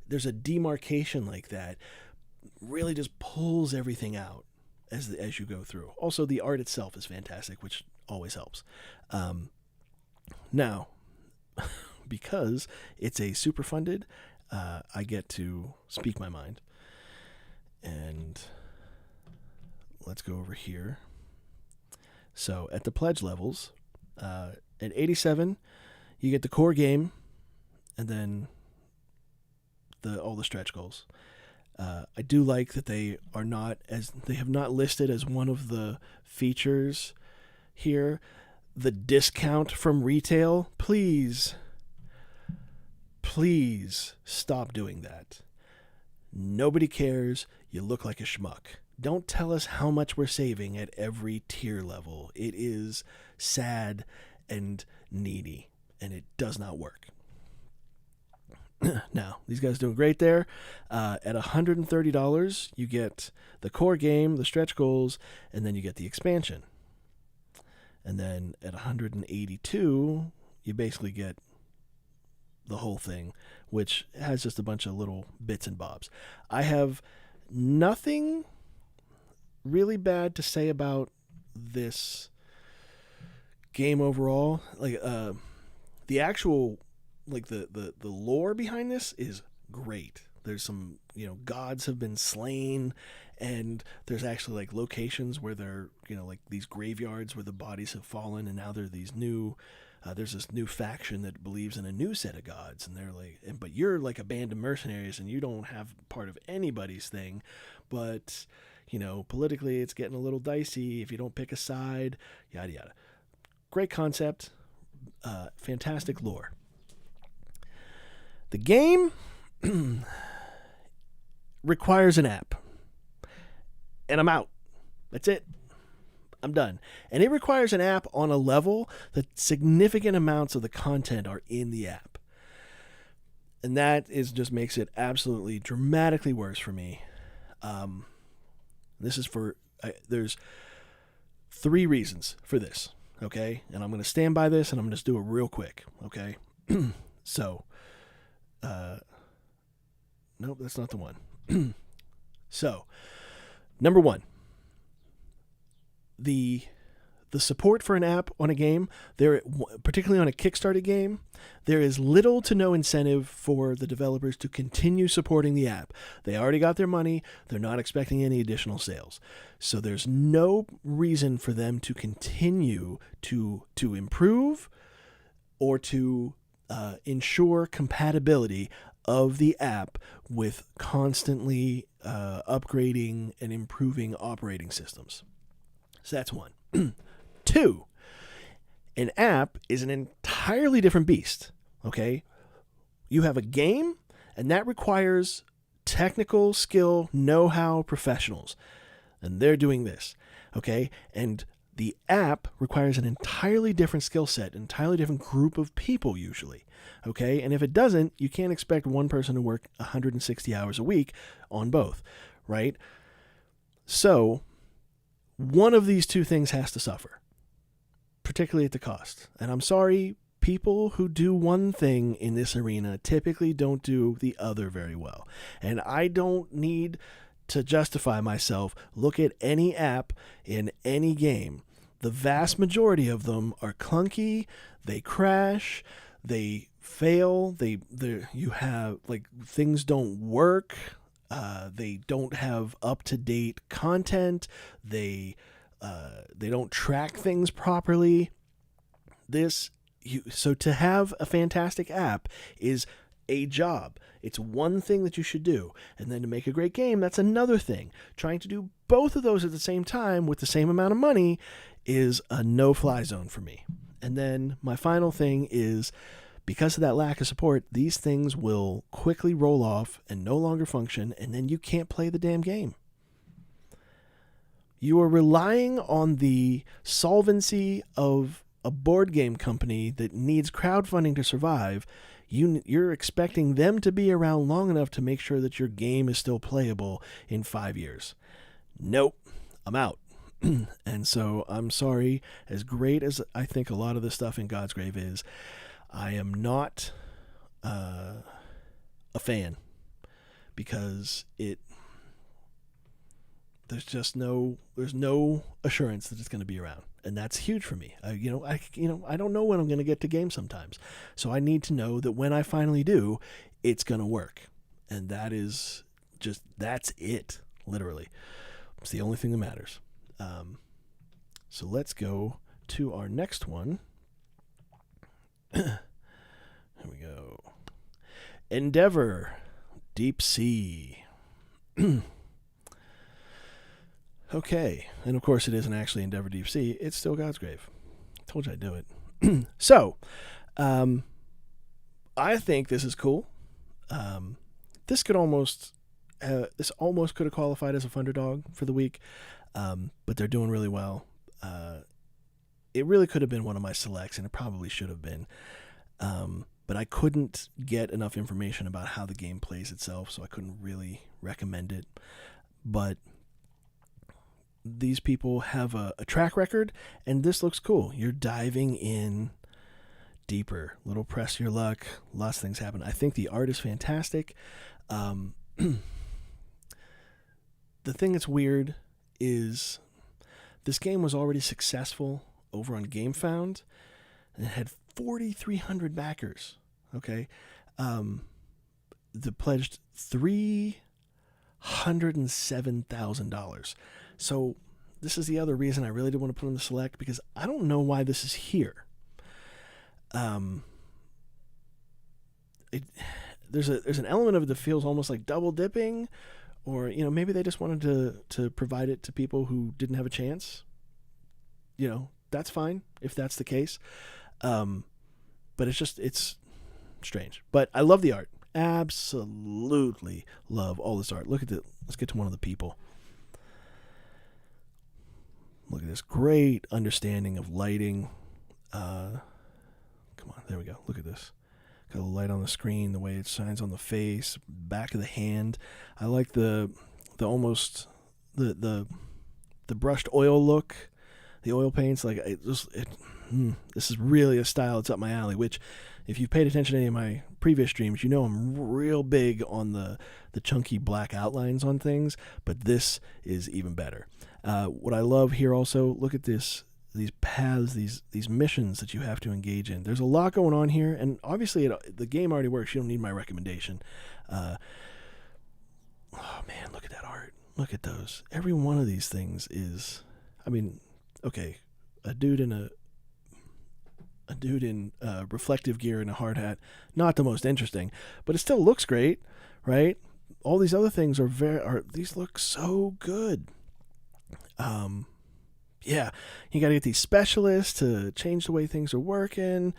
there's a demarcation like that really just pulls everything out as you go through. Also, the art itself is fantastic, which always helps. Now, because it's a Superfunded, I get to speak my mind. And let's go over here. So at the pledge levels, at 87, you get the core game, and then all the stretch goals. I do like that they have not listed as one of the features here the discount from retail. Please stop doing that. Nobody cares. You look like a schmuck. Don't tell us how much we're saving at every tier level. It is sad and needy, and it does not work. Now, these guys are doing great there. At $130, you get the core game, the stretch goals, and then you get the expansion. And then at $182, you basically get the whole thing, which has just a bunch of little bits and bobs. I have nothing really bad to say about this game overall. Like the actual the lore behind this is great. There's some, gods have been slain, and there's actually like locations where they're, like these graveyards where the bodies have fallen, and now there are these new there's this new faction that believes in a new set of gods, and they're like, but you're like a band of mercenaries and you don't have part of anybody's thing, but politically it's getting a little dicey if you don't pick a side, yada yada. Great concept, fantastic lore. The game requires an app, and I'm out. That's it. I'm done. And it requires an app on a level that significant amounts of the content are in the app. And that just makes it absolutely dramatically worse for me. This is there's 3 reasons for this, okay? And I'm going to stand by this, and I'm going to just do it real quick, okay? So, nope, that's not the one. So, number 1. The support for an app on a game, particularly on a Kickstarter game, there is little to no incentive for the developers to continue supporting the app. They already got their money. They're not expecting any additional sales. So there's no reason for them to continue to improve or to ensure compatibility of the app with constantly upgrading and improving operating systems. So that's 1. 2, an app is an entirely different beast, okay? You have a game, and that requires technical skill, know-how professionals, and they're doing this, okay? And the app requires an entirely different skill set, an entirely different group of people usually, okay? And if it doesn't, you can't expect one person to work 160 hours a week on both, right? So one of these 2 things has to suffer, particularly at the cost. And I'm sorry, people who do one thing in this arena typically don't do the other very well. And I don't need to justify myself. Look at any app in any game. The vast majority of them are clunky, they crash, they fail, you have, like, things don't work. They don't have up-to-date content. They don't track things properly. So to have a fantastic app is a job. It's one thing that you should do. And then to make a great game, that's another thing. Trying to do both of those at the same time with the same amount of money is a no-fly zone for me. And then my final thing is, because of that lack of support, these things will quickly roll off and no longer function, and then you can't play the damn game. You are relying on the solvency of a board game company that needs crowdfunding to survive. You're expecting them to be around long enough to make sure that your game is still playable in 5 years. Nope, I'm out. And so I'm sorry, as great as I think a lot of the stuff in Godsgrave is, I am not a fan, because there's no assurance that it's going to be around, and that's huge for me. I don't know when I'm going to get to games sometimes, so I need to know that when I finally do, it's going to work, and that's it. Literally, it's the only thing that matters. So let's go to our next one. Here we go. Endeavor, Deep Sea. Okay, and of course it isn't actually Endeavor Deep Sea, it's still Godsgrave. Told you I'd do it. So, I think this is cool. This could almost This almost could have qualified as a Funderdog for the week, but they're doing really well. It really could have been one of my selects, and it probably should have been. But I couldn't get enough information about how the game plays itself, so I couldn't really recommend it. But these people have a track record, and this looks cool. You're diving in deeper. Little press your luck. Lots of things happen. I think the art is fantastic. The thing that's weird is this game was already successful over on GameFound, and it had 4,300 backers. Okay, they pledged $307,000. So this is the other reason I really didn't want to put on the select, because I don't know why this is here. There's an element of it that feels almost like double dipping, or maybe they just wanted to provide it to people who didn't have a chance. That's fine if that's the case. But it's strange. But I love the art. Absolutely love all this art. Look at it. Let's get to one of the people. Look at this great understanding of lighting. Come on, there we go. Look at this. Got a light on the screen, the way it shines on the face, back of the hand. I like the almost the brushed oil look, the oil paints. Like this is really a style that's up my alley. Which, if you've paid attention to any of my previous streams, I'm real big on the chunky black outlines on things. But this is even better. What I love here also, look at this. These paths, these missions that you have to engage in. There's a lot going on here, and obviously the game already works. You don't need my recommendation. Oh man, look at that art. Look at those. Every one of these things is, okay, a dude in reflective gear and a hard hat. Not the most interesting, but it still looks great, right? All these other things these look so good. Yeah, you got to get these specialists to change the way things are working.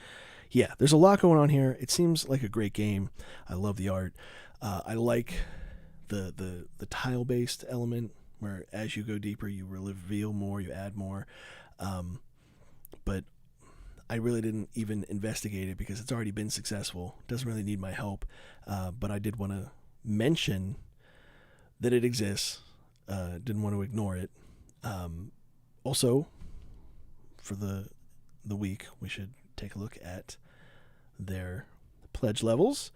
Yeah, there's a lot going on here. It seems like a great game. I love the art. I like the tile-based element, where as you go deeper, you reveal more, you add more. But I really didn't even investigate it because it's already been successful. It doesn't really need my help. But I did want to mention that it exists. Didn't want to ignore it. Also, for the week, we should take a look at their pledge levels.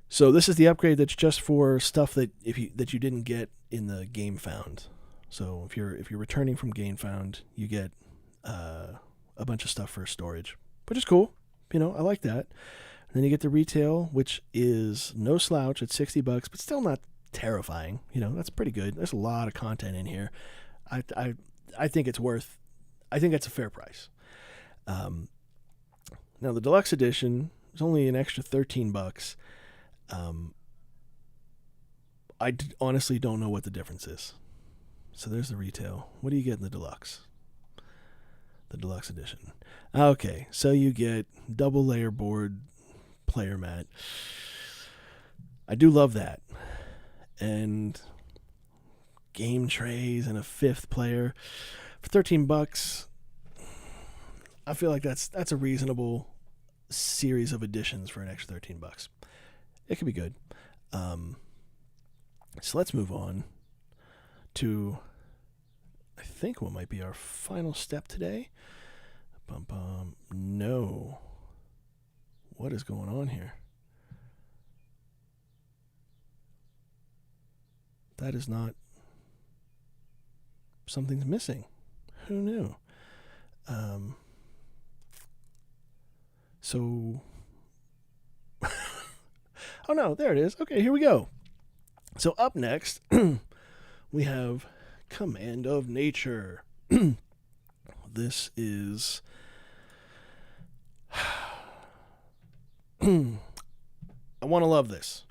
So this is the upgrade that's just for stuff that you didn't get in the GameFound. So if you're returning from GameFound, you get a bunch of stuff for storage, which is cool. I like that. And then you get the retail, which is no slouch at $60, but still not terrifying. That's pretty good. There's a lot of content in here. I think it's worth. I think that's a fair price. Now the deluxe edition is only an extra $13. I honestly don't know what the difference is. So there's the retail. What do you get in the deluxe? The deluxe edition. Okay, so you get double layer board player mat. I do love that. And game trays and a fifth player for $13. I feel like that's a reasonable series of additions for an extra $13. It could be good. So let's move on to, I think, what might be our final step today. No. What is going on here? That is not. Something's missing. Who knew? So. Oh no, there it is. Okay, here we go. So up next, we have Command of Nature. This is. I want to love this.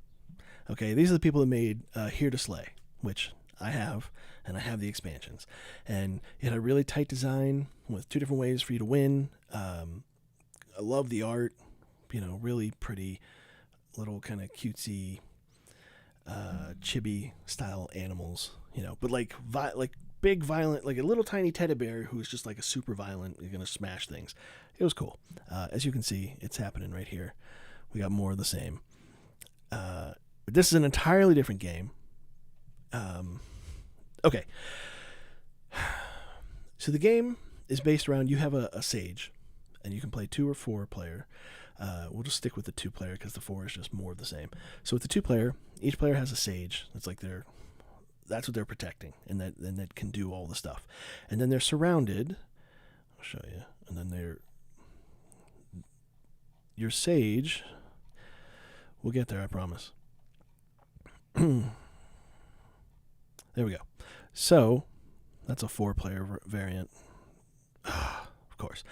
Okay, these are the people that made Here to Slay, which I have, and I have the expansions. And it had a really tight design with 2 different ways for you to win. I love the art, really pretty, little kind of cutesy chibi style animals, but like big violent, like a little tiny teddy bear who's just like a super violent, you're gonna smash things. It was cool. As you can see, it's happening right here. We got more of the same. But this is an entirely different game. Okay. So the game is based around, you have a sage, and you can play 2 or 4 player. We'll just stick with the 2 player because the 4 is just more of the same. So with the 2 player, each player has a sage. It's like that's what they're protecting, and that can do all the stuff. And then they're surrounded. I'll show you. And then your sage. We'll get there, I promise. There we go. So that's a 4 player variant. Of course.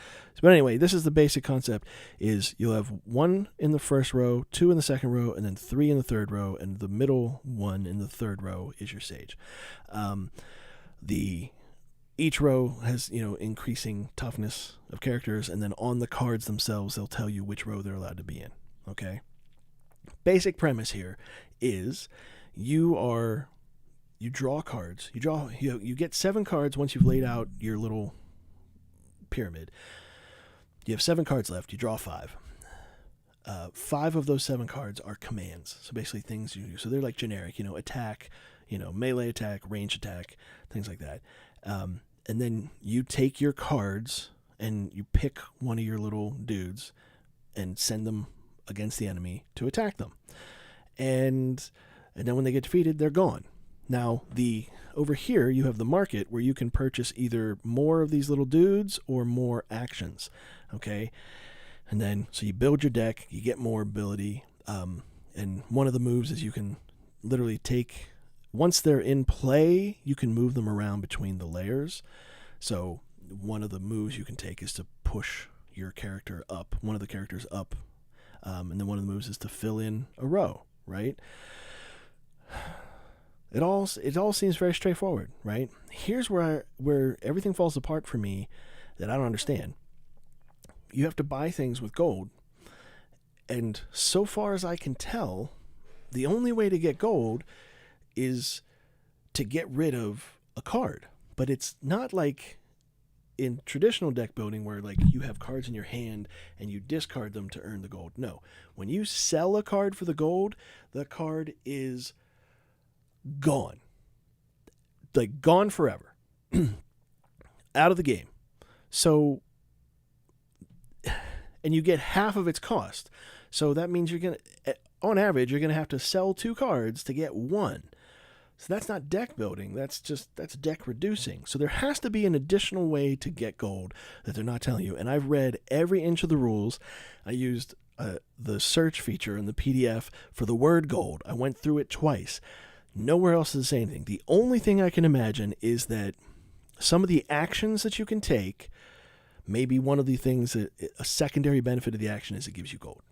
But anyway, this is the basic concept, is you'll have 1 in the first row, 2 in the second row, and then 3 in the third row, and the middle 1 in the third row is your sage. Each row has, increasing toughness of characters, and then on the cards themselves, they'll tell you which row they're allowed to be in. Okay? Basic premise here is you draw cards. You get 7 cards once you've laid out your little pyramid. You have 7 cards left. You draw 5. 5 of those 7 cards are commands. So basically things you do. So they're like generic, attack, melee attack, range attack, things like that. And then you take your cards and you pick one of your little dudes and send them against the enemy to attack them. And then when they get defeated, they're gone. Now, over here, you have the market where you can purchase either more of these little dudes or more actions, okay? And then, so you build your deck, you get more ability, and one of the moves is you can literally take, once they're in play, you can move them around between the layers. So one of the moves you can take is to push your character up, one of the characters up, and then one of the moves is to fill in a row, right? It all seems very straightforward, right? Here's where everything falls apart for me that I don't understand. You have to buy things with gold, and so far as I can tell, the only way to get gold is to get rid of a card. But it's not like in traditional deck building where like you have cards in your hand and you discard them to earn the gold. No, when you sell a card for the gold, the card is gone. Like gone forever. Out of the game. So, and you get half of its cost. So that means on average, you're going to have to sell 2 cards to get 1. So that's not deck building. That's deck reducing. So there has to be an additional way to get gold that they're not telling you. And I've read every inch of the rules. I used the search feature in the PDF for the word gold. I went through it twice. Nowhere else does it say anything. The only thing I can imagine is that some of the actions that you can take, maybe one of the things that a secondary benefit of the action is it gives you gold.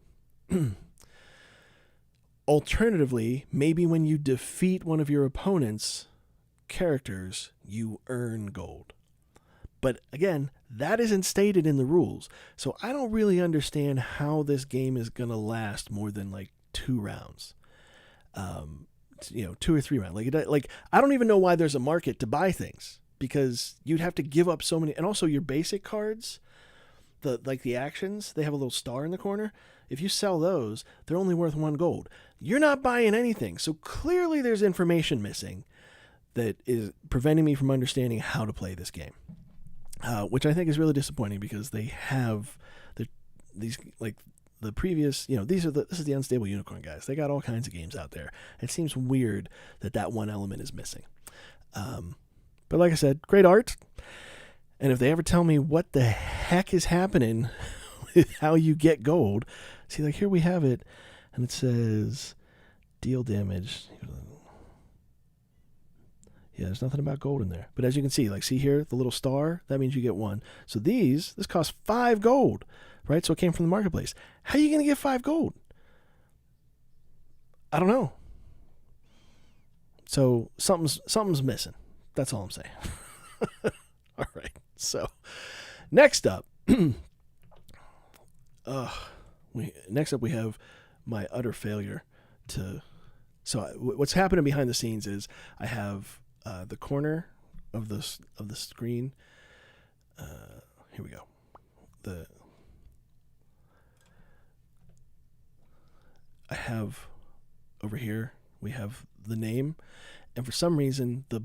Alternatively, maybe when you defeat one of your opponent's characters, you earn gold. But again, that isn't stated in the rules. So I don't really understand how this game is going to last more than like 2 rounds. 2 or 3 rounds. Like I don't even know why there's a market to buy things, because you'd have to give up so many. And also your basic cards, the actions, they have a little star in the corner. If you sell those, they're only worth 1 gold. You're not buying anything. So clearly there's information missing that is preventing me from understanding how to play this game, which I think is really disappointing, because they have these, like the previous, this is the Unstable Unicorn guys. They got all kinds of games out there. It seems weird that one element is missing. But like I said, great art. And if they ever tell me what the heck is happening with how you get gold, see, like here we have it, and it says deal damage. Yeah, there's nothing about gold in there. But as you can see, see here, the little star, that means you get 1. So this costs 5 gold, right? So it came from the marketplace. How are you going to get 5 gold? I don't know. So something's missing. That's all I'm saying. All right. So next up, we have my utter failure to So what's happening behind the scenes is I have the corner of the screen. Here we go. I have over here, we have the name, and for some reason the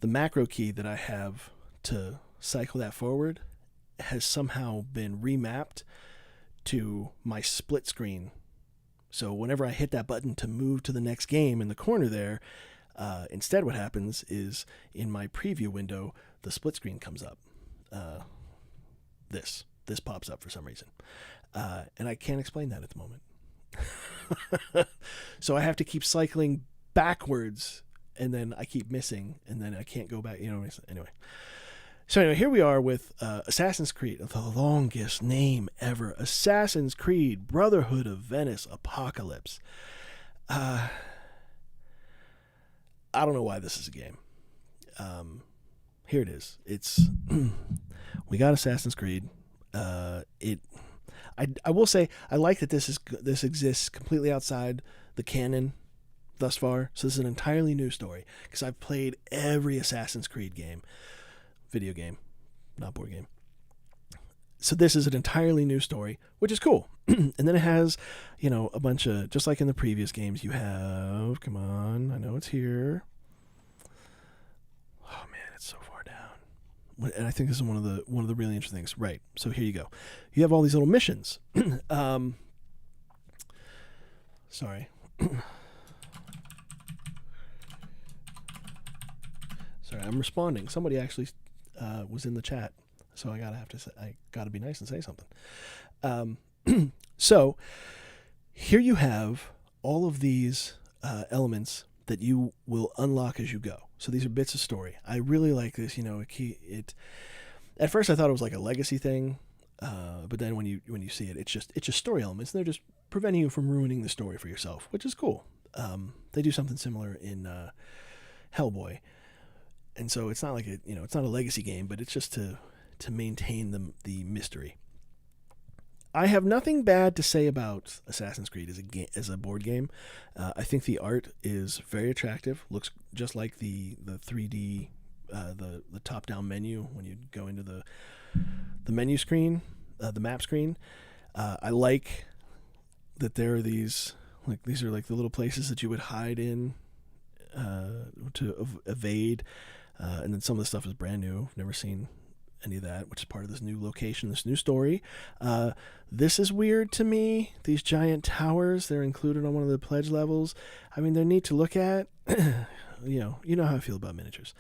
macro key that I have to cycle that forward has somehow been remapped to my split screen. So whenever I hit that button to move to the next game in the corner there, instead what happens is in my preview window, the split screen comes up. This pops up for some reason. And I can't explain that at the moment. So I have to keep cycling backwards, and then I keep missing, and then I can't go back. Anyway. So anyway, here we are with Assassin's Creed, the longest name ever. Assassin's Creed, Brotherhood of Venice, Apocalypse. I don't know why this is a game. Here it is. It's we got Assassin's Creed. I will say I like that this exists completely outside the canon thus far. So this is an entirely new story because I've played every Assassin's Creed game, video game, not board game. So this is an entirely new story, which is cool. And then it has, a bunch of, just like in the previous games, you have, come on, I know it's here. Oh man, it's so far down. And I think this is one of the really interesting things. Right. So here you go. You have all these little missions. Sorry. Sorry, I'm responding. Somebody actually was in the chat, so I gotta be nice and say something. So here you have all of these elements that you will unlock as you go. So these are bits of story. I really like this. At first I thought it was like a legacy thing, but then when you see it, it's just story elements, and they're just preventing you from ruining the story for yourself, which is cool. They do something similar in Hellboy. And so it's not like it's not a legacy game, but it's just to maintain the mystery. I have nothing bad to say about Assassin's Creed as a board game. I think the art is very attractive. Looks just like the 3D, the top-down menu when you go into the menu screen, the map screen. I like that there are these are like the little places that you would hide in to evade. And then some of the stuff is brand new. I've never seen any of that, which is part of this new location, this new story. This is weird to me. These giant towers, they're included on one of the pledge levels. I mean, they're neat to look at. You know how I feel about miniatures.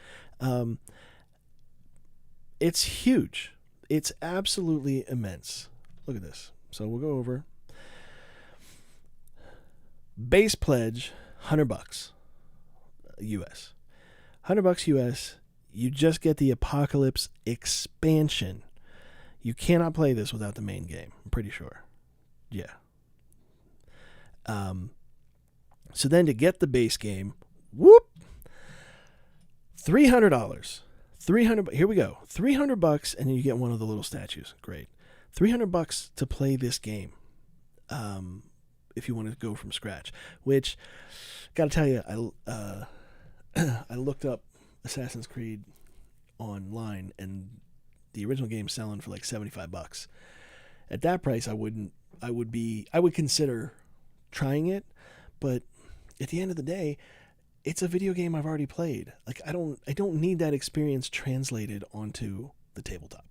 It's huge. It's absolutely immense. Look at this. So we'll go over. Base pledge, $100 US. $100 US, you just get the Apocalypse expansion. You cannot play this without the main game, I'm pretty sure. Yeah. So then to get the base game, $300. Here we go. $300 and then you get one of the little statues. Great. $300 to play this game. If you want to go from scratch, which got to tell you, I looked up Assassin's Creed online, and the original game's selling for like $75. At that price, I would consider trying it, but at the end of the day, it's a video game I've already played. Like I don't need that experience translated onto the tabletop.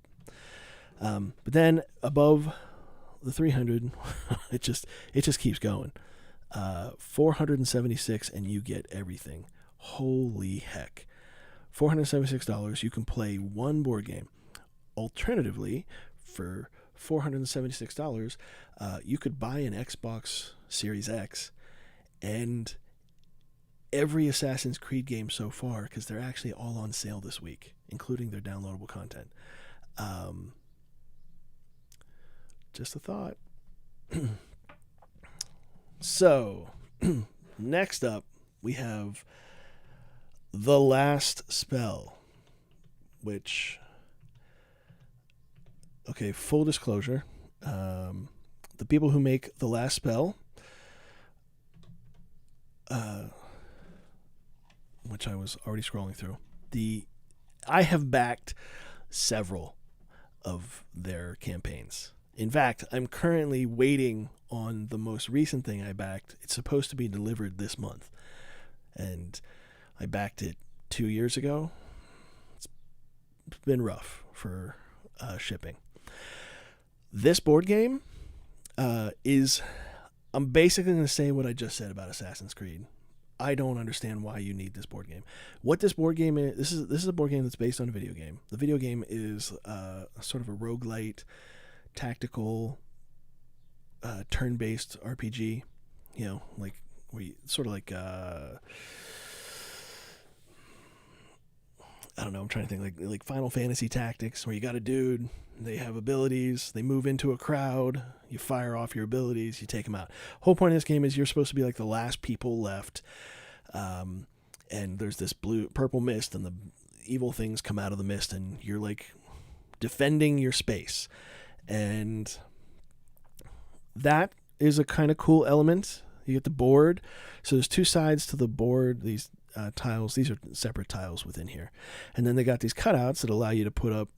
But then above the 300, it just keeps going. 476, and you get everything. Holy heck. $476, you can play one board game. Alternatively, for $476, you could buy an Xbox Series X and every Assassin's Creed game so far, because they're actually all on sale this week, including their downloadable content. Just a thought. So, next up, we have The Last Spell, which, okay, full disclosure, the people who make The Last Spell which I was already scrolling through, I have backed several of their campaigns. In fact, I'm currently waiting on the most recent thing I backed. It's supposed to be delivered this month, and I backed it 2 years ago. It's been rough for shipping. This board game is... I'm basically going to say what I just said about Assassin's Creed. I don't understand why you need this board game. What this board game is, this is a board game that's based on a video game. The video game is sort of a roguelite, tactical, turn-based RPG. You know, like sort of like I don't know. I'm trying to think like Final Fantasy Tactics, where you got a dude. They have abilities. They move into a crowd. You fire off your abilities. You take them out. Whole point of this game is you're supposed to be like the last people left. And there's this purple mist, and the evil things come out of the mist, and you're like defending your space. And that is a kind of cool element. You get the board. So there's two sides to the board. These tiles. These are separate tiles within here. And then they got these cutouts that allow you to put up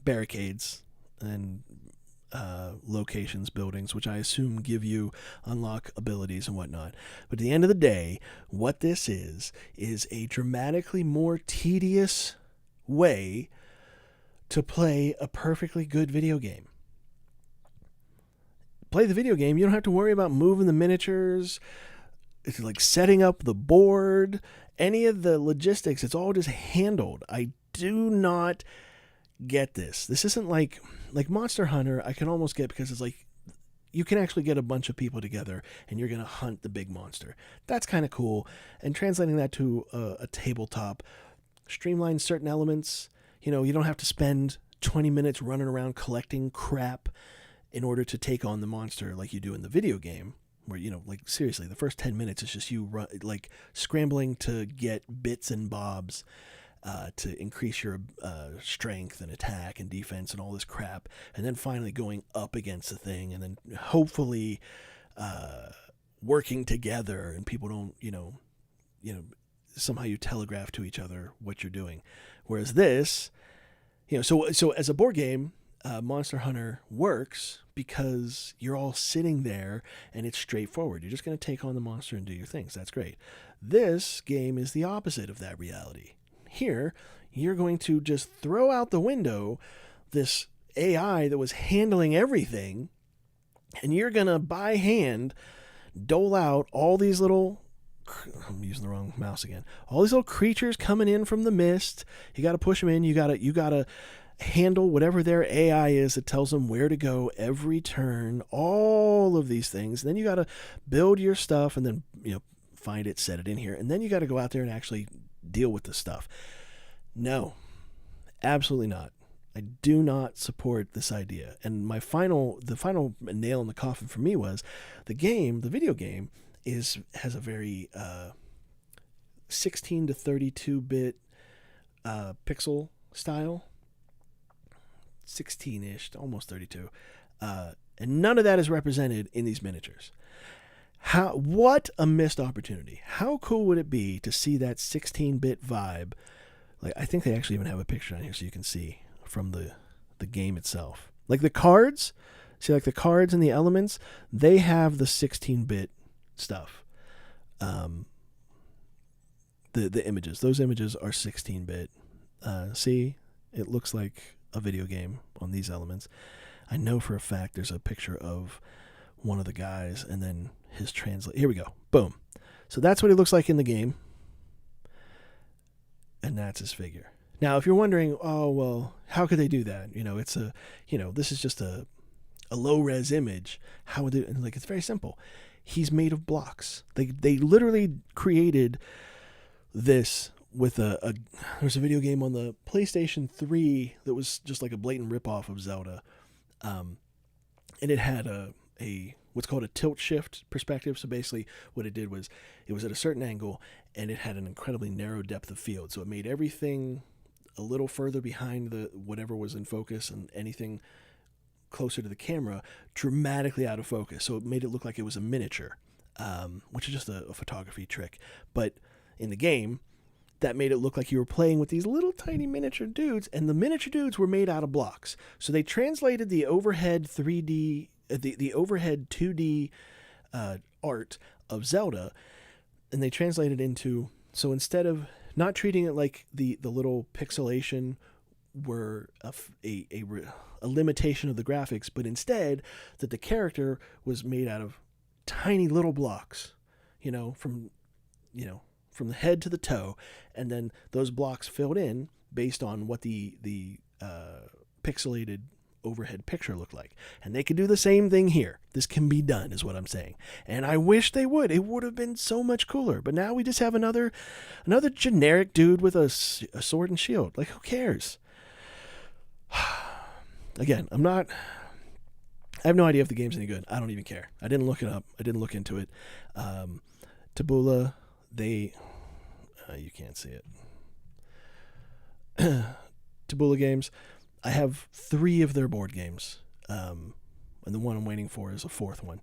barricades and locations, buildings, which I assume give you unlock abilities and whatnot. But at the end of the day, what this is a dramatically more tedious way to play a perfectly good video game. Play the video game, you don't have to worry about moving the miniatures, it's like setting up the board, any of the logistics. It's all just handled. I do not get this. This isn't like Monster Hunter. I can almost get, because it's like you can actually get a bunch of people together and you're going to hunt the big monster. That's kind of cool. And translating that to a tabletop, streamline certain elements. You know, you don't have to spend 20 minutes running around collecting crap in order to take on the monster like you do in the video game, where, you know, like seriously, the first 10 minutes is just you like scrambling to get bits and bobs to increase your strength and attack and defense and all this crap, and then finally going up against the thing, and then hopefully working together, and people don't, you know, somehow you telegraph to each other what you're doing. Whereas this, you know, so as a board game, Monster Hunter works because you're all sitting there and it's straightforward. You're just going to take on the monster and do your things. That's great. This game is the opposite of that reality. Here, you're going to just throw out the window this AI that was handling everything, and you're going to, by hand, dole out all these little... I'm using the wrong mouse again. All these little creatures coming in from the mist. You got to push them in. You got to handle whatever their AI is that tells them where to go every turn. All of these things. And then you got to build your stuff, and then, you know, find it, set it in here, and then you got to go out there and actually deal with this stuff. No, absolutely not. I do not support this idea. And the final nail in the coffin for me was the video game has a very 16 to 32-bit pixel style, 16-ish, almost 32, and none of that is represented in these miniatures. What a missed opportunity. How cool would it be to see that 16-bit vibe? Like, I think they actually even have a picture on here so you can see from the game itself. Like the cards, see, like the cards and the elements, they have the 16-bit stuff. The images, those images are 16-bit. See, it looks like a video game on these elements. I know for a fact there's a picture of one of the guys and then his translate. Here we go. Boom. So that's what he looks like in the game. And that's his figure. Now, if you're wondering, oh, well, how could they do that? You know, it's this is just a low-res image. How would it, like, it's very simple. He's made of blocks. They literally created this with there's a video game on the PlayStation 3 that was just like a blatant ripoff of Zelda. And it had a what's called a tilt shift perspective. So basically what it did was it was at a certain angle and it had an incredibly narrow depth of field. So it made everything a little further behind the whatever was in focus, and anything closer to the camera dramatically out of focus. So it made it look like it was a miniature. which is just a photography trick. But in the game, that made it look like you were playing with these little tiny miniature dudes, and the miniature dudes were made out of blocks. So they translated the overhead 3D, the overhead 2D art of Zelda, and they translated into, so instead of not treating it like the little pixelation were a limitation of the graphics, but instead that the character was made out of tiny little blocks, from the head to the toe, and then those blocks filled in based on what the pixelated overhead picture looked like. And they could do the same thing here. This can be done, is what I'm saying. And I wish they would. It would have been so much cooler. But now we just have another generic dude with a sword and shield. Like, who cares? Again, I have no idea if the game's any good. I don't even care. I didn't look it up. I didn't look into it. Tabula, you can't see it. Tabula Games, I have 3 of their board games, and the one I'm waiting for is a 4th one.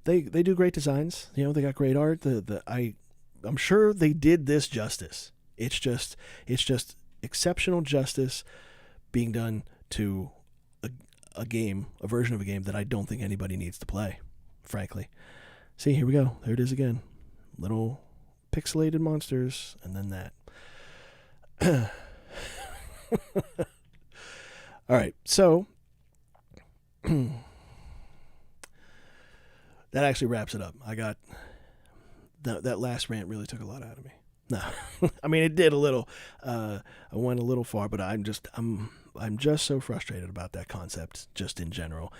They do great designs. They got great art. I'm sure they did this justice. It's just exceptional justice being done to a version of a game that I don't think anybody needs to play, frankly. See, here we go. There it is again. Little pixelated monsters, and then that. All right, so that actually wraps it up. I got that last rant really took a lot out of me. No, I mean it did a little. I went a little far, but I'm just so frustrated about that concept, just in general.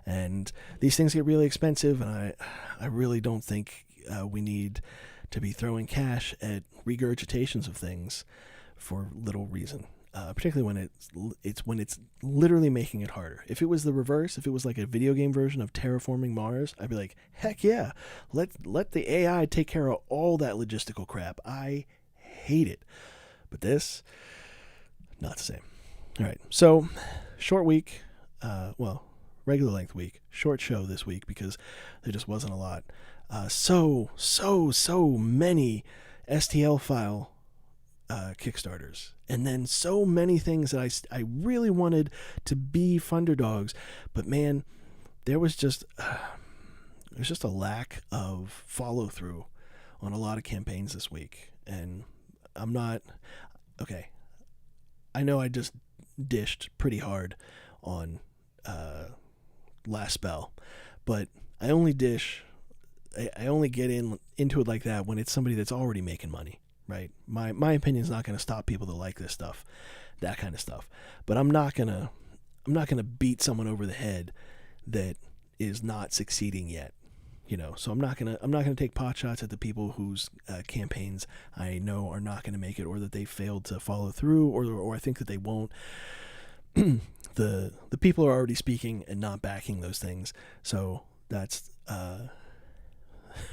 And these things get really expensive, and I really don't think we need to be throwing cash at regurgitations of things for little reason. Particularly when it's literally making it harder. If it was the reverse, if it was like a video game version of terraforming Mars, I'd be like, heck yeah, let the AI take care of all that logistical crap. I hate it. But this, not the same. All right, so short week, regular length week, short show this week because there just wasn't a lot. So many STL file Kickstarters, and then so many things that I really wanted to be Funderdogs, but man, there was just a lack of follow through on a lot of campaigns this week, and I'm not okay. I know I just dished pretty hard on last spell, but I only get into it like that when it's somebody that's already making money. Right, my opinion is not going to stop people that like this stuff, that kind of stuff. But I'm not gonna beat someone over the head that is not succeeding yet, So I'm not gonna take pot shots at the people whose campaigns I know are not going to make it, or that they failed to follow through, or I think that they won't. The people are already speaking and not backing those things, so that's.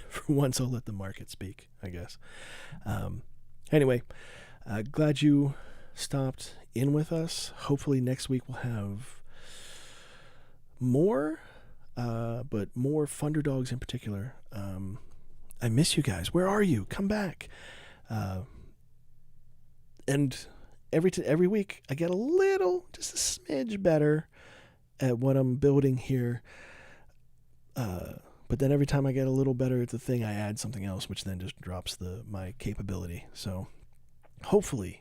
For once, I'll let the market speak, I guess. Anyway, glad you stopped in with us. Hopefully next week we'll have more, but more Funderdogs in particular. I miss you guys. Where are you? Come back. And every week I get just a smidge better at what I'm building here. But then every time I get a little better at the thing, I add something else, which then just drops my capability. So hopefully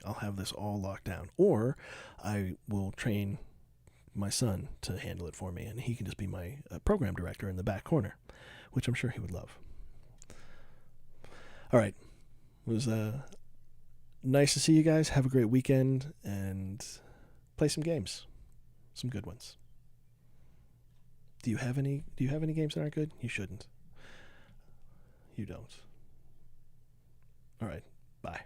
I'll have this all locked down. Or I will train my son to handle it for me, and he can just be my program director in the back corner, which I'm sure he would love. All right. It was nice to see you guys. Have a great weekend, and play some games. Some good ones. Do you have any games that aren't good? You shouldn't. You don't. All right. Bye.